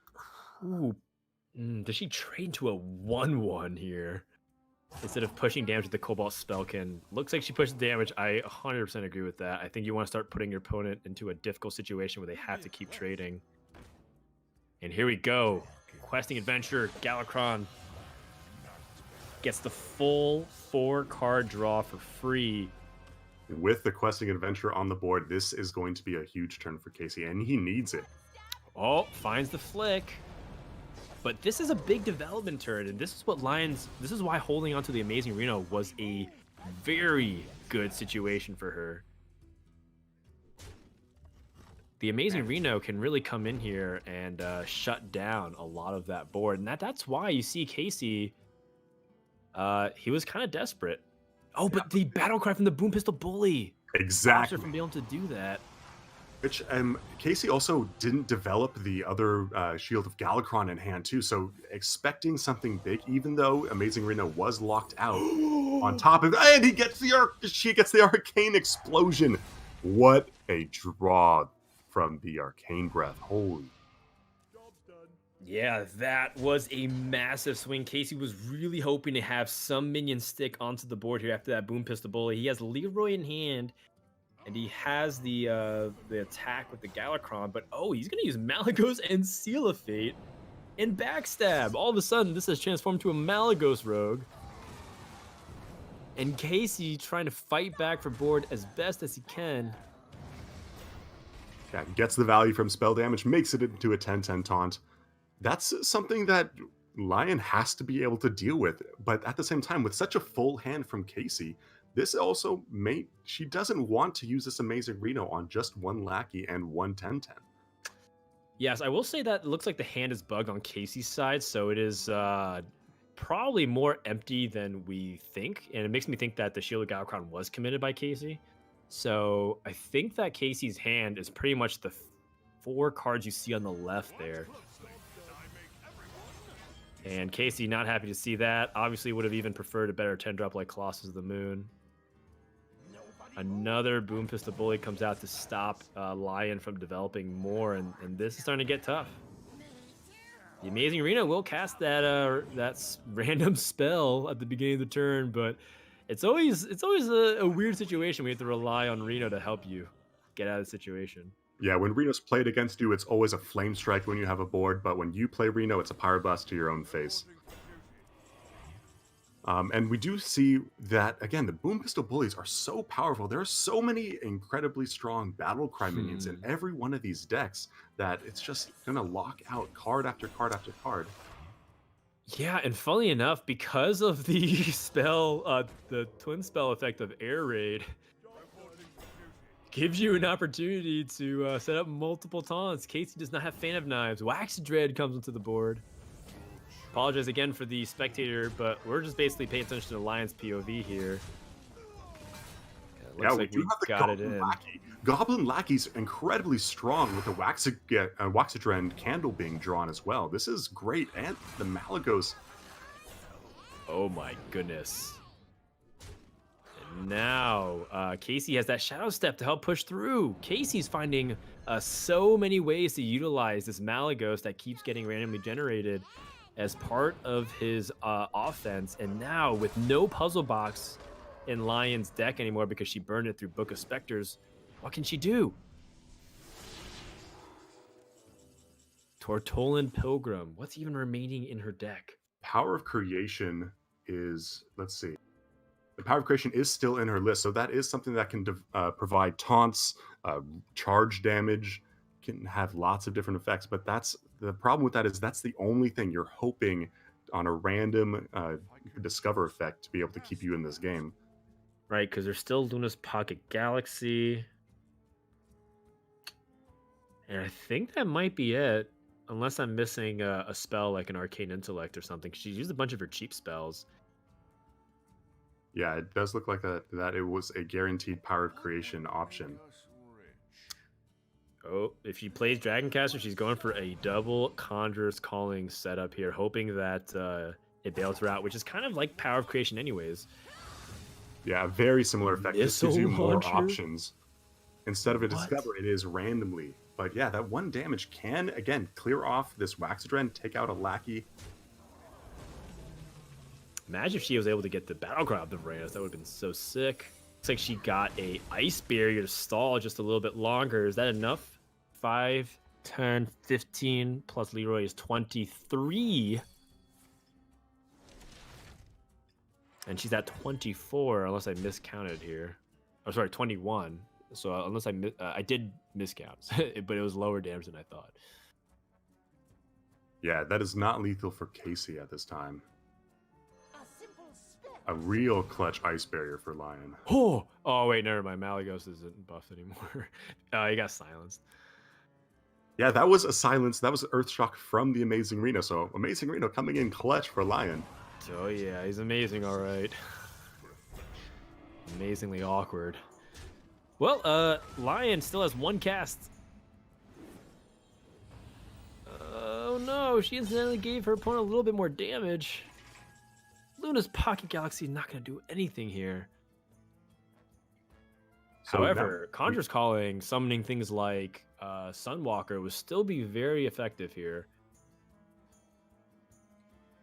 Ooh. Does she trade to a 1/1 here? Instead of pushing damage with the Cobalt Spellkin. Looks like she pushes damage. I 100% agree with that. I think you want to start putting your opponent into a difficult situation where they have to keep trading. And here we go. Questing Adventure, Galakrond gets the full 4-card draw for free. With the questing adventure on the board, this is going to be a huge turn for Casie, and he needs it. Oh, finds the flick. But this is a big development turn, and this is what this is why holding onto the Amazing Reno was a very good situation for her. The Amazing Reno can really come in here and shut down a lot of that board. And that's why you see Casie, he was kind of desperate. Oh, but the battle cry from the Boom Pistol Bully. Exactly. From being able to do that. Which Casie also didn't develop the other Shield of Galakrond in hand too, so expecting something big, even though Amazing Reno was locked out on top of, and she gets the Arcane Explosion. What a draw from the Arcane Breath! Holy. Yeah, that was a massive swing. Casie was really hoping to have some minion stick onto the board here after that Boom Pistol Bully. He has Leroy in hand. And he has the attack with the Galakrond, but oh, he's gonna use Malygos and Seal of Fate and Backstab. All of a sudden, this has transformed to a Malygos rogue. And Casie trying to fight back for board as best as he can. Yeah, gets the value from spell damage, makes it into a 10/10 taunt. That's something that Liooon has to be able to deal with. But at the same time, with such a full hand from Casie, this also she doesn't want to use this Amazing Reno on just one lackey and one 10/10. Yes, I will say that it looks like the hand is bugged on Casey's side, so it is probably more empty than we think, and it makes me think that the Shield of Galakrond was committed by Casie. So I think that Casey's hand is pretty much the 4 cards you see on the left there. And Casie not happy to see that. Obviously would have even preferred a better 10-drop like Colossus of the Moon. Another Boom Pistol Bully comes out to stop Liooon from developing more, and this is starting to get tough. The Amazing Reno will cast that random spell at the beginning of the turn, but it's always a weird situation. We have to rely on Reno to help you get out of the situation. Yeah, when Reno's played against you, it's always a Flame Strike when you have a board, but when you play Reno, it's a Pyroblast to your own face. And we do see that, again, the Boom Pistol Bullies are so powerful. There are so many incredibly strong Battle Cry minions in every one of these decks that it's just going to lock out card after card after card. Yeah, and funnily enough, because of the spell, the twin spell effect of Air Raid, gives you an opportunity to set up multiple taunts. Casie does not have Fan of Knives. Wax Dread comes into the board. Apologize again for the spectator, but we're just basically paying attention to Liooon's POV here. Yeah, we do have the Goblin Lackey. Goblin Lackey's incredibly strong with the Waxadren candle being drawn as well. This is great, and the Malygos. Oh my goodness. And now, Casie has that Shadow Step to help push through. Casey's finding so many ways to utilize this Malygos that keeps getting randomly generated as part of his offense, and now with no puzzle box in Lion's deck anymore because she burned it through Book of Specters, what can she do? Tortolan Pilgrim, what's even remaining in her deck? Power of Creation is, let's see, the Power of Creation is still in her list, so that is something that can provide taunts, charge damage, can have lots of different effects, but that's the problem with that is that's the only thing you're hoping on a random discover effect to be able to keep you in this game. Right, because there's still Luna's Pocket Galaxy. And I think that might be it, unless I'm missing a spell like an Arcane Intellect or something. She used a bunch of her cheap spells. Yeah, it does look like that it was a guaranteed Power of Creation option. Oh, if she plays Dragoncaster, she's going for a double Conjurer's Calling setup here, hoping that it bails her out, which is kind of like Power of Creation anyways. Yeah, very similar effect. Just gives you Missile more launcher? options. Instead of a What? discover, it is randomly. But yeah, that 1 damage can, again, clear off this Waxadren, take out a lackey. Imagine if she was able to get the Battlecry of the Reyes. That would have been so sick. Looks like she got a Ice Barrier to stall just a little bit longer. Is that enough? 5, 10, 15, plus Leroy is 23. And she's at 24, unless I miscounted here. Oh, sorry, 21. So unless I did miscount, but it was lower damage than I thought. Yeah, that is not lethal for Casie at this time. A real clutch Ice Barrier for Liooon. Oh wait, never mind. Malagos isn't buffed anymore. He got silenced. Yeah, that was a silence. That was Earthshock from the Amazing Reno. So Amazing Reno coming in clutch for Liooon. Oh yeah, he's amazing, all right. Amazingly awkward. Well, Liooon still has 1 cast. Oh no, she incidentally gave her opponent a little bit more damage. Luna's Pocket Galaxy is not going to do anything here. So however, Conjure's Calling, summoning things like Sunwalker would still be very effective here.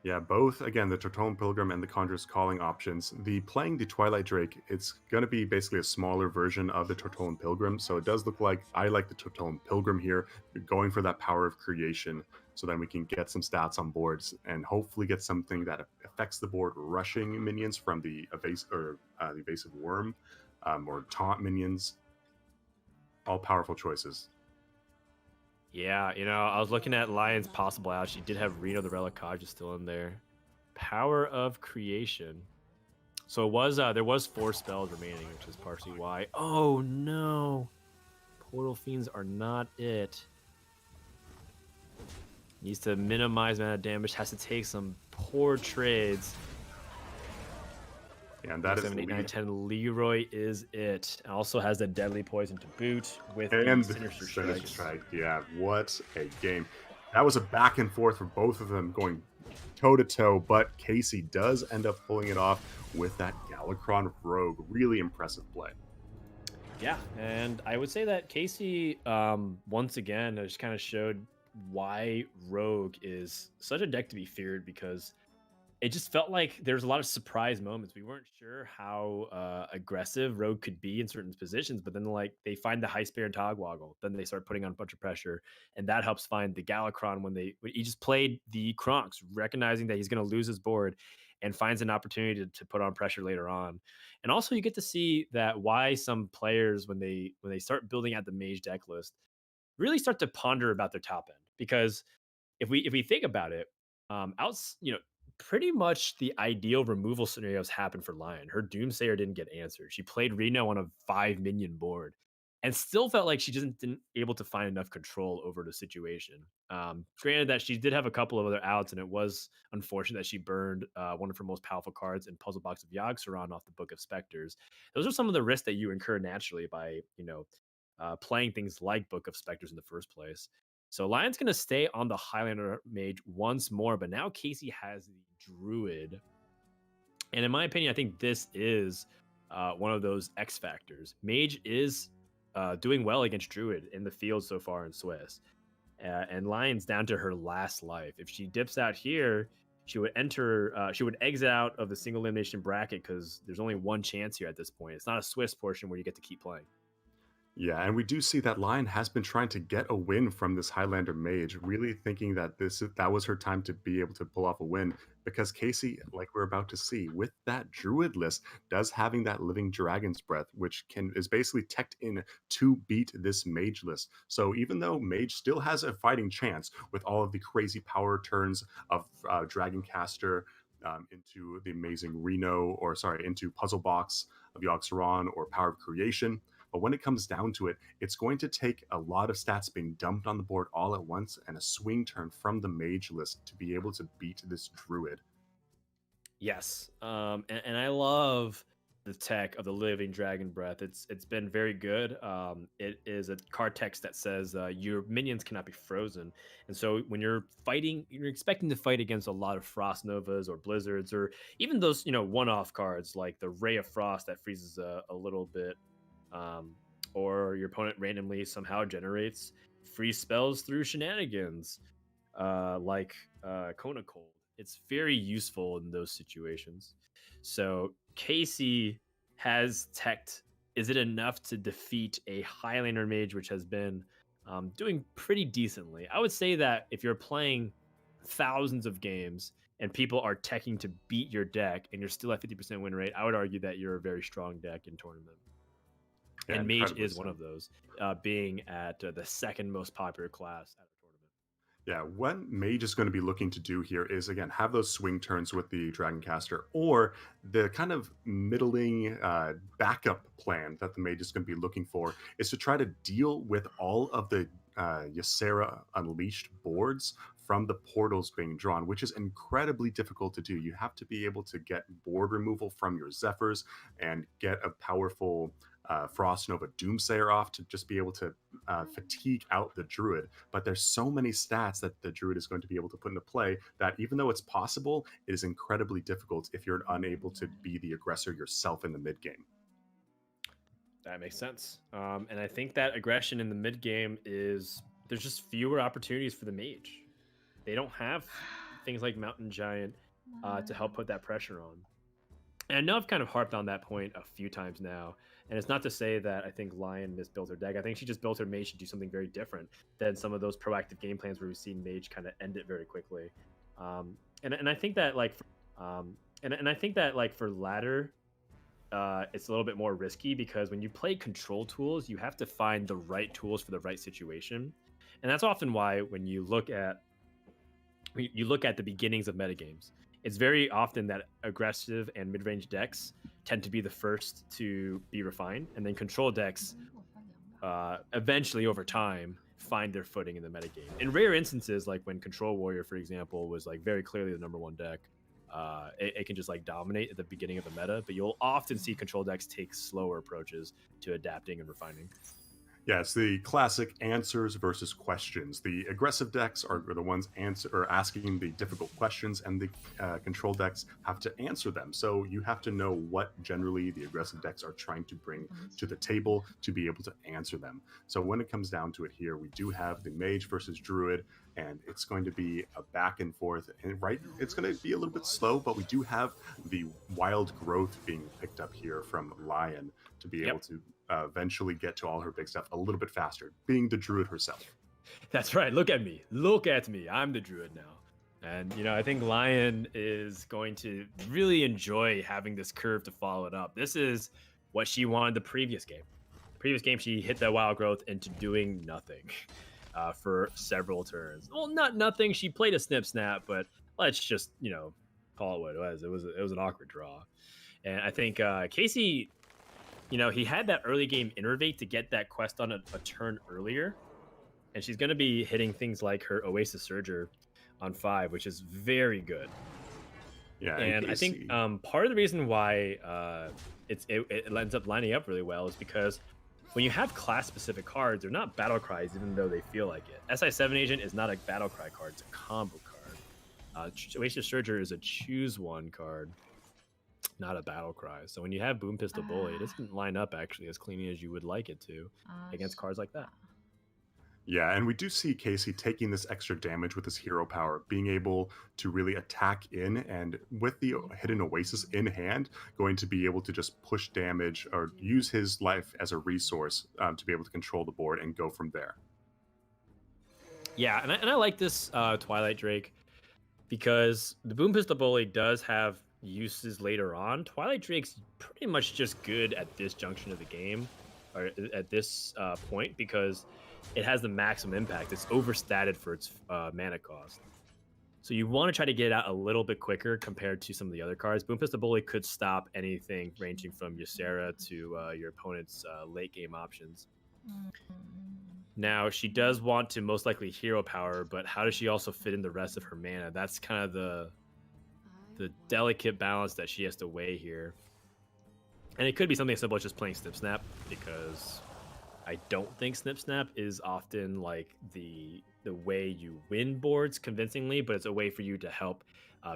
Yeah, both, again, the Tortollan Pilgrim and the Conjurer's Calling options. Playing the Twilight Drake, it's going to be basically a smaller version of the Tortollan Pilgrim, so it does look like I like the Tortollan Pilgrim here, going for that power of creation, so then we can get some stats on boards and hopefully get something that affects the board, rushing minions from the Evasive Worm, or taunt minions. All powerful choices. Yeah, I was looking at Lion's possible out. She did have Reno the Relicage still in there. Power of Creation. So it was there was 4 spells remaining, which is partially why. Oh no. Portal Fiends are not it. Needs to minimize amount of damage, has to take some poor trades. And that 7, 8, 9, 10. Leroy is it. Also has the Deadly Poison to boot with and the Sinister Strike. Yeah, what a game. That was a back and forth for both of them going toe to toe, but Casie does end up pulling it off with that Galakrond Rogue. Really impressive play. Yeah, and I would say that Casie, once again, just kind of showed why Rogue is such a deck to be feared, because it just felt like there's a lot of surprise moments. We weren't sure how aggressive Rogue could be in certain positions, but then they find the High Spear and Togwaggle, then they start putting on a bunch of pressure, and that helps find the Galakrond when he just played the Kronks, recognizing that he's going to lose his board, and finds an opportunity to put on pressure later on. And also you get to see that why some players, when they start building out the Mage deck list, really start to ponder about their top end, because if we think about it, pretty much the ideal removal scenarios happen for Liooon. Her Doomsayer didn't get answered. She played Reno on a 5 minion board and still felt like she didn't able to find enough control over the situation. Granted that she did have a couple of other outs, and it was unfortunate that she burned one of her most powerful cards in Puzzle Box of Yogg-Saron off the Book of Specters. Those are some of the risks that you incur naturally by playing things like Book of Specters in the first place. So Lion's going to stay on the Highlander Mage once more, but now Casie has the Druid. And in my opinion, I think this is one of those X factors. Mage is doing well against Druid in the field so far in Swiss. And Lion's down to her last life. If she dips out here, she would exit out of the single elimination bracket, because there's only 1 chance here at this point. It's not a Swiss portion where you get to keep playing. Yeah, and we do see that Liooon has been trying to get a win from this Highlander Mage, really thinking that that was her time to be able to pull off a win, because Casie, like we're about to see, with that Druid list, does having that Living Dragon's Breath, which is basically teched in to beat this Mage list. So even though Mage still has a fighting chance with all of the crazy power turns of Dragoncaster into the Amazing Reno, into Puzzle Box of Yogg-Saron or Power of Creation, but when it comes down to it, it's going to take a lot of stats being dumped on the board all at once and a swing turn from the Mage list to be able to beat this Druid. Yes. And I love the tech of the living dragon breath. It's been very good. It is a card text that says your minions cannot be frozen, and so when you're fighting, you're expecting to fight against a lot of frost novas or blizzards, or even those one-off cards like the Ray of Frost that freezes a little bit, um, or your opponent randomly somehow generates free spells through shenanigans, like Kona Cold. It's very useful in those situations. So Casie has teched. Is it enough to defeat a Highlander mage, which has been doing pretty decently? I would say that if you're playing thousands of games and people are teching to beat your deck and you're still at 50% win rate, I would argue that you're a very strong deck in tournament. Yeah, and Mage incredibly is one so. of those, being at the second most popular class at a tournament. Yeah, what Mage is going to be looking to do here is, again, have those swing turns with the Dragoncaster, or the kind of middling backup plan that the Mage is going to be looking for is to try to deal with all of the Ysera Unleashed boards from the portals being drawn, which is incredibly difficult to do. You have to be able to get board removal from your Zephyrs and get a powerful Frost Nova Doomsayer off to just be able to fatigue out the Druid. But there's so many stats that the Druid is going to be able to put into play that even though it's possible, it is incredibly difficult if you're unable to be the aggressor yourself in the mid game. That makes sense. And I think that aggression in the mid game is there's just fewer opportunities for the Mage. They don't have things like Mountain Giant to help put that pressure on. And I know I've kind of harped on that point a few times now. And it's not to say that I think Liooon misbuilt her deck. I think she just built her Mage to do something very different than some of those proactive game plans where we've seen Mage kind of end it very quickly. And I think that and I think that like for ladder, it's a little bit more risky because when you play control tools, you have to find the right tools for the right situation. And that's often why when you look at the beginnings of metagames, it's very often that aggressive and mid-range decks tend to be the first to be refined, and then control decks eventually over time find their footing in the metagame. In rare instances, like when Control Warrior, for example, was like very clearly the number one deck, it can just like dominate at the beginning of the meta, but you'll often see control decks take slower approaches to adapting and refining. Yeah, it's the classic answers versus questions. The aggressive decks are the ones asking the difficult questions, and the control decks have to answer them. So you have to know what generally the aggressive decks are trying to bring to the table to be able to answer them. So when it comes down to it here, we do have the Mage versus Druid, and it's going to be a back and forth. And it's going to be a little bit slow, but we do have the wild growth being picked up here from Liooon to be able to eventually get to all her big stuff a little bit faster, being the Druid herself. That's right. Look at me. Look at me. I'm the Druid now. And, I think Liooon is going to really enjoy having this curve to follow it up. This is what she wanted the previous game. The previous game, she hit that wild growth into doing nothing for several turns. Well, not nothing. She played a snip snap, but let's just, call it what it was. It was an awkward draw. And I think Casie, he had that early game innervate to get that quest on a turn earlier. And she's going to be hitting things like her Oasis Surger on 5, which is very good. Yeah, and I think part of the reason why it ends up lining up really well is because when you have class-specific cards, they're not battle cries, even though they feel like it. SI7 Agent is not a battle cry card; it's a combo card. Oasis Surger is a choose one card, not a battle cry. So when you have Boom Pistol Bully, it doesn't line up actually as cleanly as you would like it to against cards like that. Yeah, and we do see Casie taking this extra damage with his hero power, being able to really attack in, and with the hidden Oasis in hand, going to be able to just push damage or use his life as a resource to be able to control the board and go from there. Yeah, and I like this Twilight Drake because the Boom Pistol Bully does have uses later on. Twilight Drake's pretty much just good at this junction of the game, or at this point, because it has the maximum impact. It's overstated for its mana cost. So you want to try to get it out a little bit quicker compared to some of the other cards. Boom Pistol Bully could stop anything ranging from Ysera to your opponent's late game options. Now, she does want to most likely hero power, but how does she also fit in the rest of her mana? That's kind of the delicate balance that she has to weigh here. And it could be something as simple as just playing Snip Snap, because I don't think Snip Snap is often like the way you win boards convincingly, but it's a way for you to help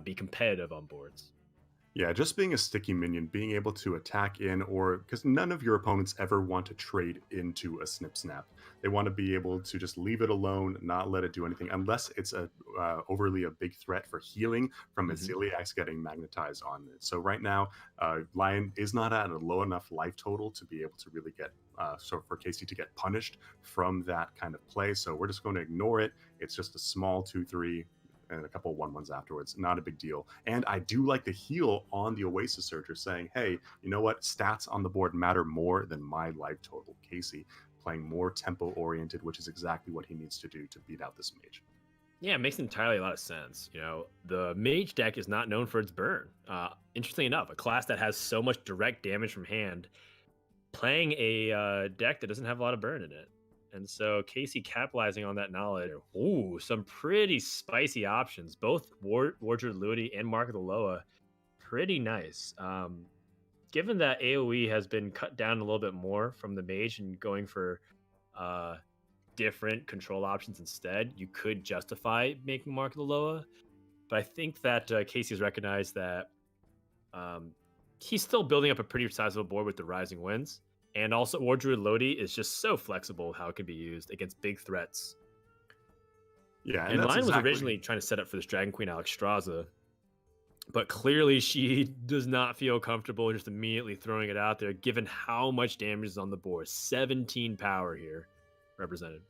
be competitive on boards. Yeah, just being a sticky minion, being able to attack in, or because none of your opponents ever want to trade into a Snip Snap. They want to be able to just leave it alone, not let it do anything, unless it's a overly a big threat for healing from a Hmm. Ziliax getting magnetized on it. So right now, Lion is not at a low enough life total to be able to really get, so for Casie to get punished from that kind of play. So we're just going to ignore it. It's just a small 2/3 and a couple 1/1s afterwards. Not a big deal. And I do like the heal on the Oasis Surger saying, hey, you know what? Stats on the board matter more than my life total. Casie playing more tempo oriented, which is exactly what he needs to do to beat out this mage. Yeah, it makes entirely a lot of sense. You know, the Mage deck is not known for its burn. Interestingly enough, a class that has so much direct damage from hand, playing a deck that doesn't have a lot of burn in it. And so Casie capitalizing on that knowledge. Ooh, some pretty spicy options. Both Wardred Ludi and Mark of the Loa, pretty nice. Given that AoE has been cut down a little bit more from the Mage and going for uh, different control options instead, you could justify making Mark of the Loa. But I think that Casie has recognized that um, he's still building up a pretty sizable board with the Rising Winds. And also, War Druid Lodi is just so flexible how it can be used against big threats. Yeah, and And that's Lion was exactly. originally trying to set up for this Dragon Queen Alexstrasza, but clearly she does not feel comfortable just immediately throwing it out there, given how much damage is on the board. 17 power here represented.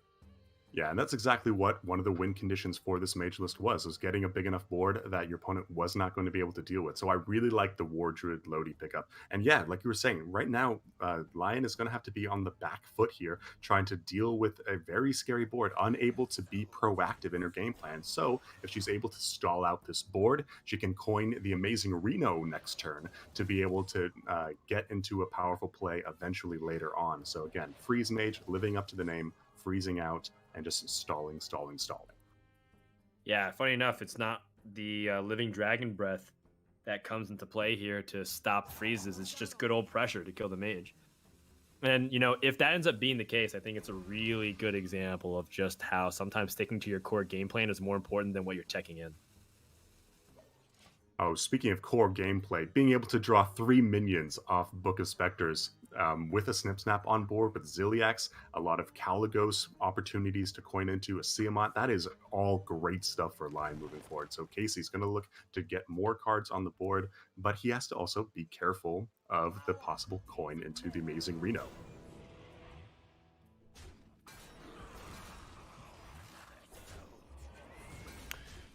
Yeah, and that's exactly what one of the win conditions for this mage list was getting a big enough board that your opponent was not going to be able to deal with. So I really like the War Druid Lodi pickup. And yeah, like you were saying, right now, Lion is going to have to be on the back foot here, trying to deal with a very scary board, unable to be proactive in her game plan. So if she's able to stall out this board, she can coin the amazing Reno next turn to be able to get into a powerful play eventually later on. So again, Freeze Mage, living up to the name, freezing out, and just stalling. Yeah, funny enough, it's not the living dragon breath that comes into play here to stop freezes. It's just good old pressure to kill the mage. And, you know, if that ends up being the case, I think it's a really good example of just how sometimes sticking to your core game plan is more important than what you're teching in. Oh, speaking of core gameplay, being able to draw 3 minions off Book of Specters with a Snip Snap on board with Ziliax, a lot of Caligos opportunities to coin into a Siamat, that is all great stuff for Lion moving forward. So Casey's going to look to get more cards on the board, but he has to also be careful of the possible coin into the amazing Reno.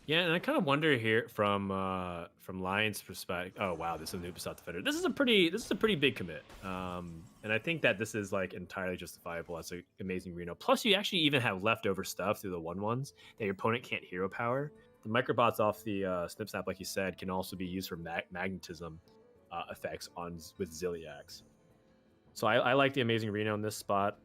Yeah, and I kind of wonder here from Lion's perspective. Oh wow, this is a new Passat defender. This is a pretty big commit. And I think that this is like entirely justifiable as an amazing Reno. Plus, you actually even have leftover stuff through the 1/1s that your opponent can't hero power. The microbots off the Snip Snap, like you said, can also be used for magnetism effects on with Ziliax. So I like the amazing Reno in this spot.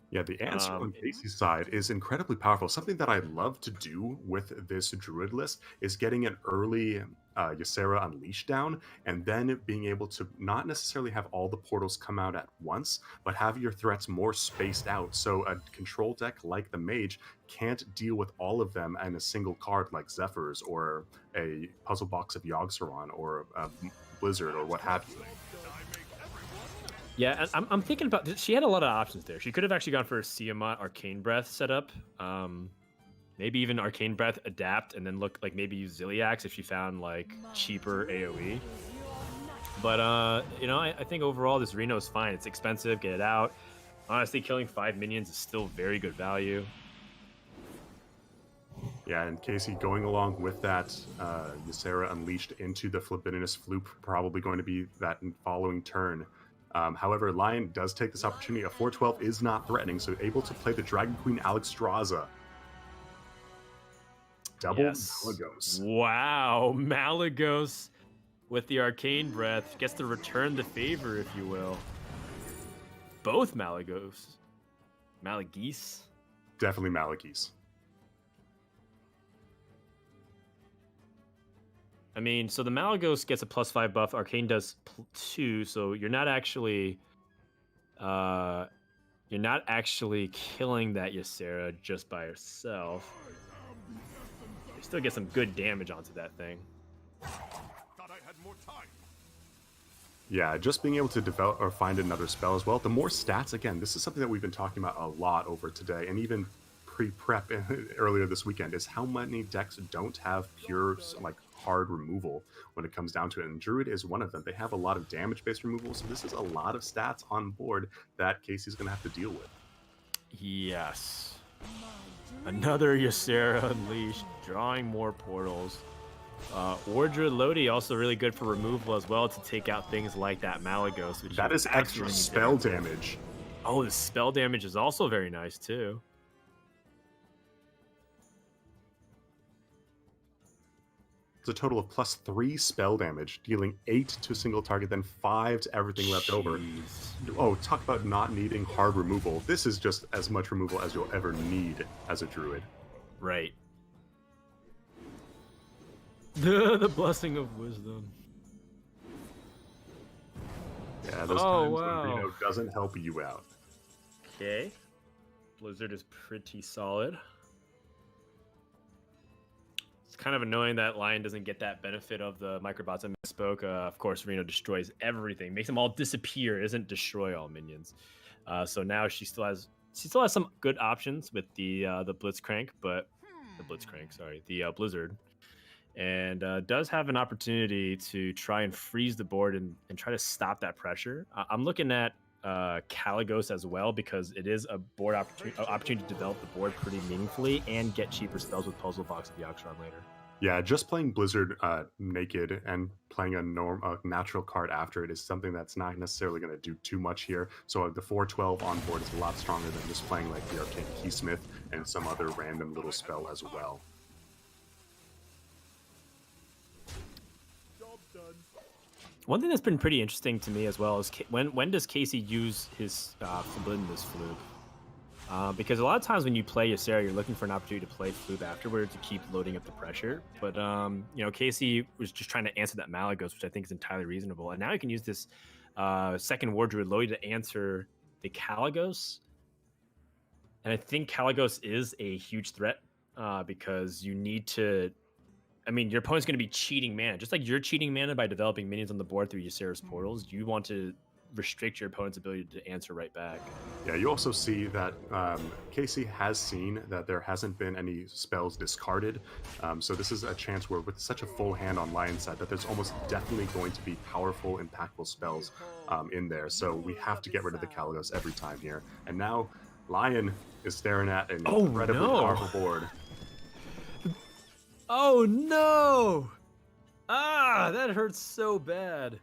Yeah, the answer Um, on Casey's side is incredibly powerful. Something that I love to do with this Druid list is getting an early Ysera Unleash down, and then being able to not necessarily have all the portals come out at once, but have your threats more spaced out. So a control deck like the Mage can't deal with all of them in a single card like Zephyrs or a Puzzle Box of Yogg-Saron or Blizzard or what have you. Yeah, and I'm thinking about. She had a lot of options there. She could have actually gone for a Siamat Arcane Breath setup. Maybe even Arcane Breath adapt and then look like maybe use Ziliax if she found like cheaper AoE. But you know, I think overall this Reno is fine. It's expensive. Get it out. Honestly, killing 5 minions is still very good value. Yeah, and Casey going along with that, Ysera Unleashed into the Flibinus Floop, probably going to be that following turn. However, Lion does take this opportunity. A 4/12 is not threatening, so able to play the Dragon Queen Alexstrasza. Double Yes. Malagos. Wow, Malagos with the Arcane Breath gets to return the favor, if you will. Both Malagos. Malagis. Definitely Malagis. I mean, so the Malagos gets a +5 buff. Arcane does 2, so uh you're not actually killing that Ysera just by herself. You still get some good damage onto that thing. Yeah, just being able to develop or find another spell as well. The more stats, again, this is something that we've been talking about a lot over today, and even pre-prep earlier this weekend, is how many decks don't have pure like hard removal when it comes down to it. And Druid is one of them. They have a lot of damage-based removal, so this is a lot of stats on board that Casey's going to have to deal with. Yes. Another Ysera Unleashed, drawing more portals. Druid Lodi also really good for removal as well to take out things like that Malagos. Which That is extra spell damage. Oh, the spell damage is also very nice too. It's a total of +3 spell damage, dealing 8 to a single target, then 5 to everything left over. Oh, talk about not needing hard removal. This is just as much removal as you'll ever need as a druid. Right. The blessing of wisdom. Yeah, those times when Reno doesn't help you out. Okay. Blizzard is pretty solid. It's kind of annoying that Lion doesn't get that benefit of the microbots I misspoke. Of course, Reno destroys everything, makes them all disappear, doesn't destroy all minions. So now she still has some good options with the Blitzcrank, but the Blizzard. And does have an opportunity to try and freeze the board and try to stop that pressure. I'm looking at Caligos as well because it is a board opportunity to develop the board pretty meaningfully and get cheaper spells with Puzzle Box of Yogg-Saron later. Yeah, just playing Blizzard naked and playing a natural card after it is something that's not necessarily going to do too much here. So the 4/12 on board is a lot stronger than just playing like the Arcane Keysmith and some other random little spell as well. One thing that's been pretty interesting to me as well is when does Casie use his Subliminous Fluke? Because a lot of times when you play Ysera, you're looking for an opportunity to play Fluke afterward to keep loading up the pressure. But Casie was just trying to answer that Malagos, which I think is entirely reasonable. And now you can use this second War Druid Lodi to answer the Caligos. And I think Caligos is a huge threat because you need to. I mean, your opponent's going to be cheating mana. Just like you're cheating mana by developing minions on the board through Ysera's portals, you want to restrict your opponent's ability to answer right back. Yeah, you also see that Casie has seen that there hasn't been any spells discarded. So this is a chance where with such a full hand on Lion's side that there's almost definitely going to be powerful, impactful spells in there. So we have to get rid of the Caligos every time here. And now Lion is staring at an incredibly powerful board. Oh no! That hurts so bad.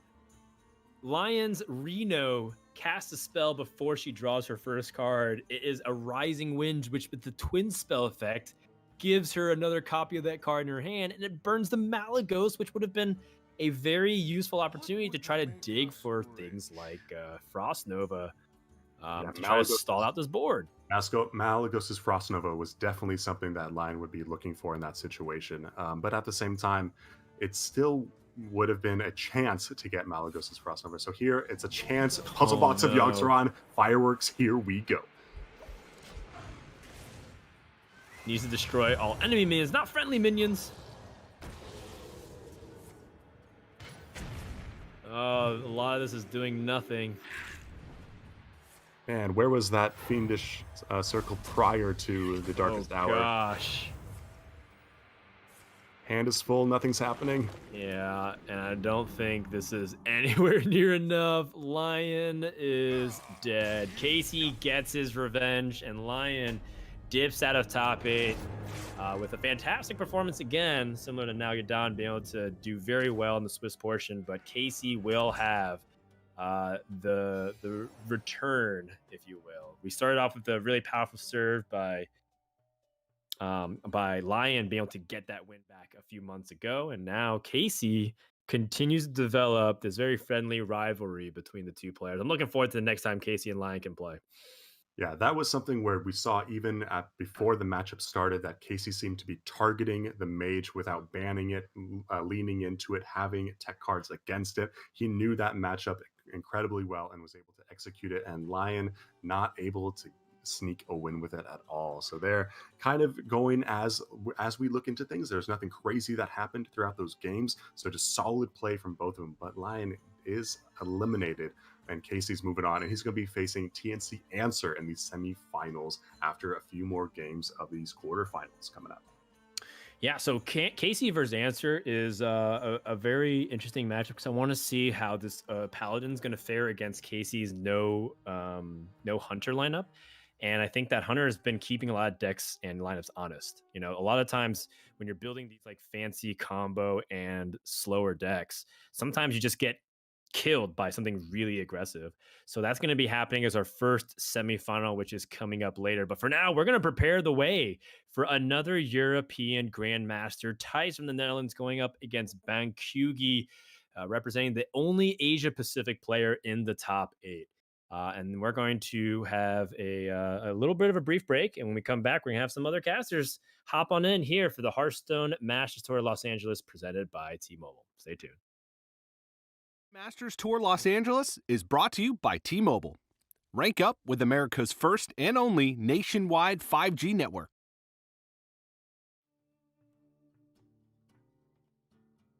Lion's Reno casts a spell before she draws her first card. It is a Rising Wind, which with the twin spell effect gives her another copy of that card in her hand, and it burns the Malagos, which would have been a very useful opportunity to try to dig for things like Frost Nova to try to stall out this board. Malagos' Frost Nova was definitely something that Lion would be looking for in that situation. But at the same time, it still would have been a chance to get Malagos' Frost Nova. So here, it's a chance. Puzzle Box of Yogg-Saron. Fireworks, here we go. Needs to destroy all enemy minions, not friendly minions. Oh, a lot of this is doing nothing. Man, where was that fiendish circle prior to the Darkest Hour? Oh gosh. Hand is full, nothing's happening. Yeah, and I don't think this is anywhere near enough. Lion is dead. Casie gets his revenge, and Lion dips out of top 8 with a fantastic performance again, similar to Now You're Down, being able to do very well in the Swiss portion, but Casie will have the return, if you will. We started off with a really powerful serve by Lion being able to get that win back a few months ago, and now Casie continues to develop this very friendly rivalry between the two players. I'm looking forward to the next time Casie and Lion can play. Yeah, that was something where we saw even at before the matchup started that Casie seemed to be targeting the mage without banning it, leaning into it, having tech cards against it. He knew that matchup incredibly well and was able to execute it. And Lion not able to sneak a win with it at all. So they're kind of going as we look into things. There's nothing crazy that happened throughout those games. So just solid play from both of them. But Lion is eliminated and Casey's moving on, and he's going to be facing TNC Answer in these semifinals after a few more games of these quarterfinals coming up. Yeah, so Casie versus Answer is a very interesting matchup because I want to see how this Paladin's going to fare against Casey's no Hunter lineup, and I think that Hunter has been keeping a lot of decks and lineups honest. You know, a lot of times when you're building these like fancy combo and slower decks, sometimes you just get killed by something really aggressive. So that's going to be happening as our first semifinal, which is coming up later. But for now, we're going to prepare the way for another European Grandmaster. Thijs from the Netherlands going up against Bang Kyugi, representing the only Asia Pacific player in the top 8. And we're going to have a little bit of a brief break. And when we come back, we're going to have some other casters hop on in here for the Hearthstone Masters Tour Los Angeles presented by T-Mobile. Stay tuned. Masters Tour Los Angeles is brought to you by T-Mobile. Rank up with America's first and only nationwide 5G network.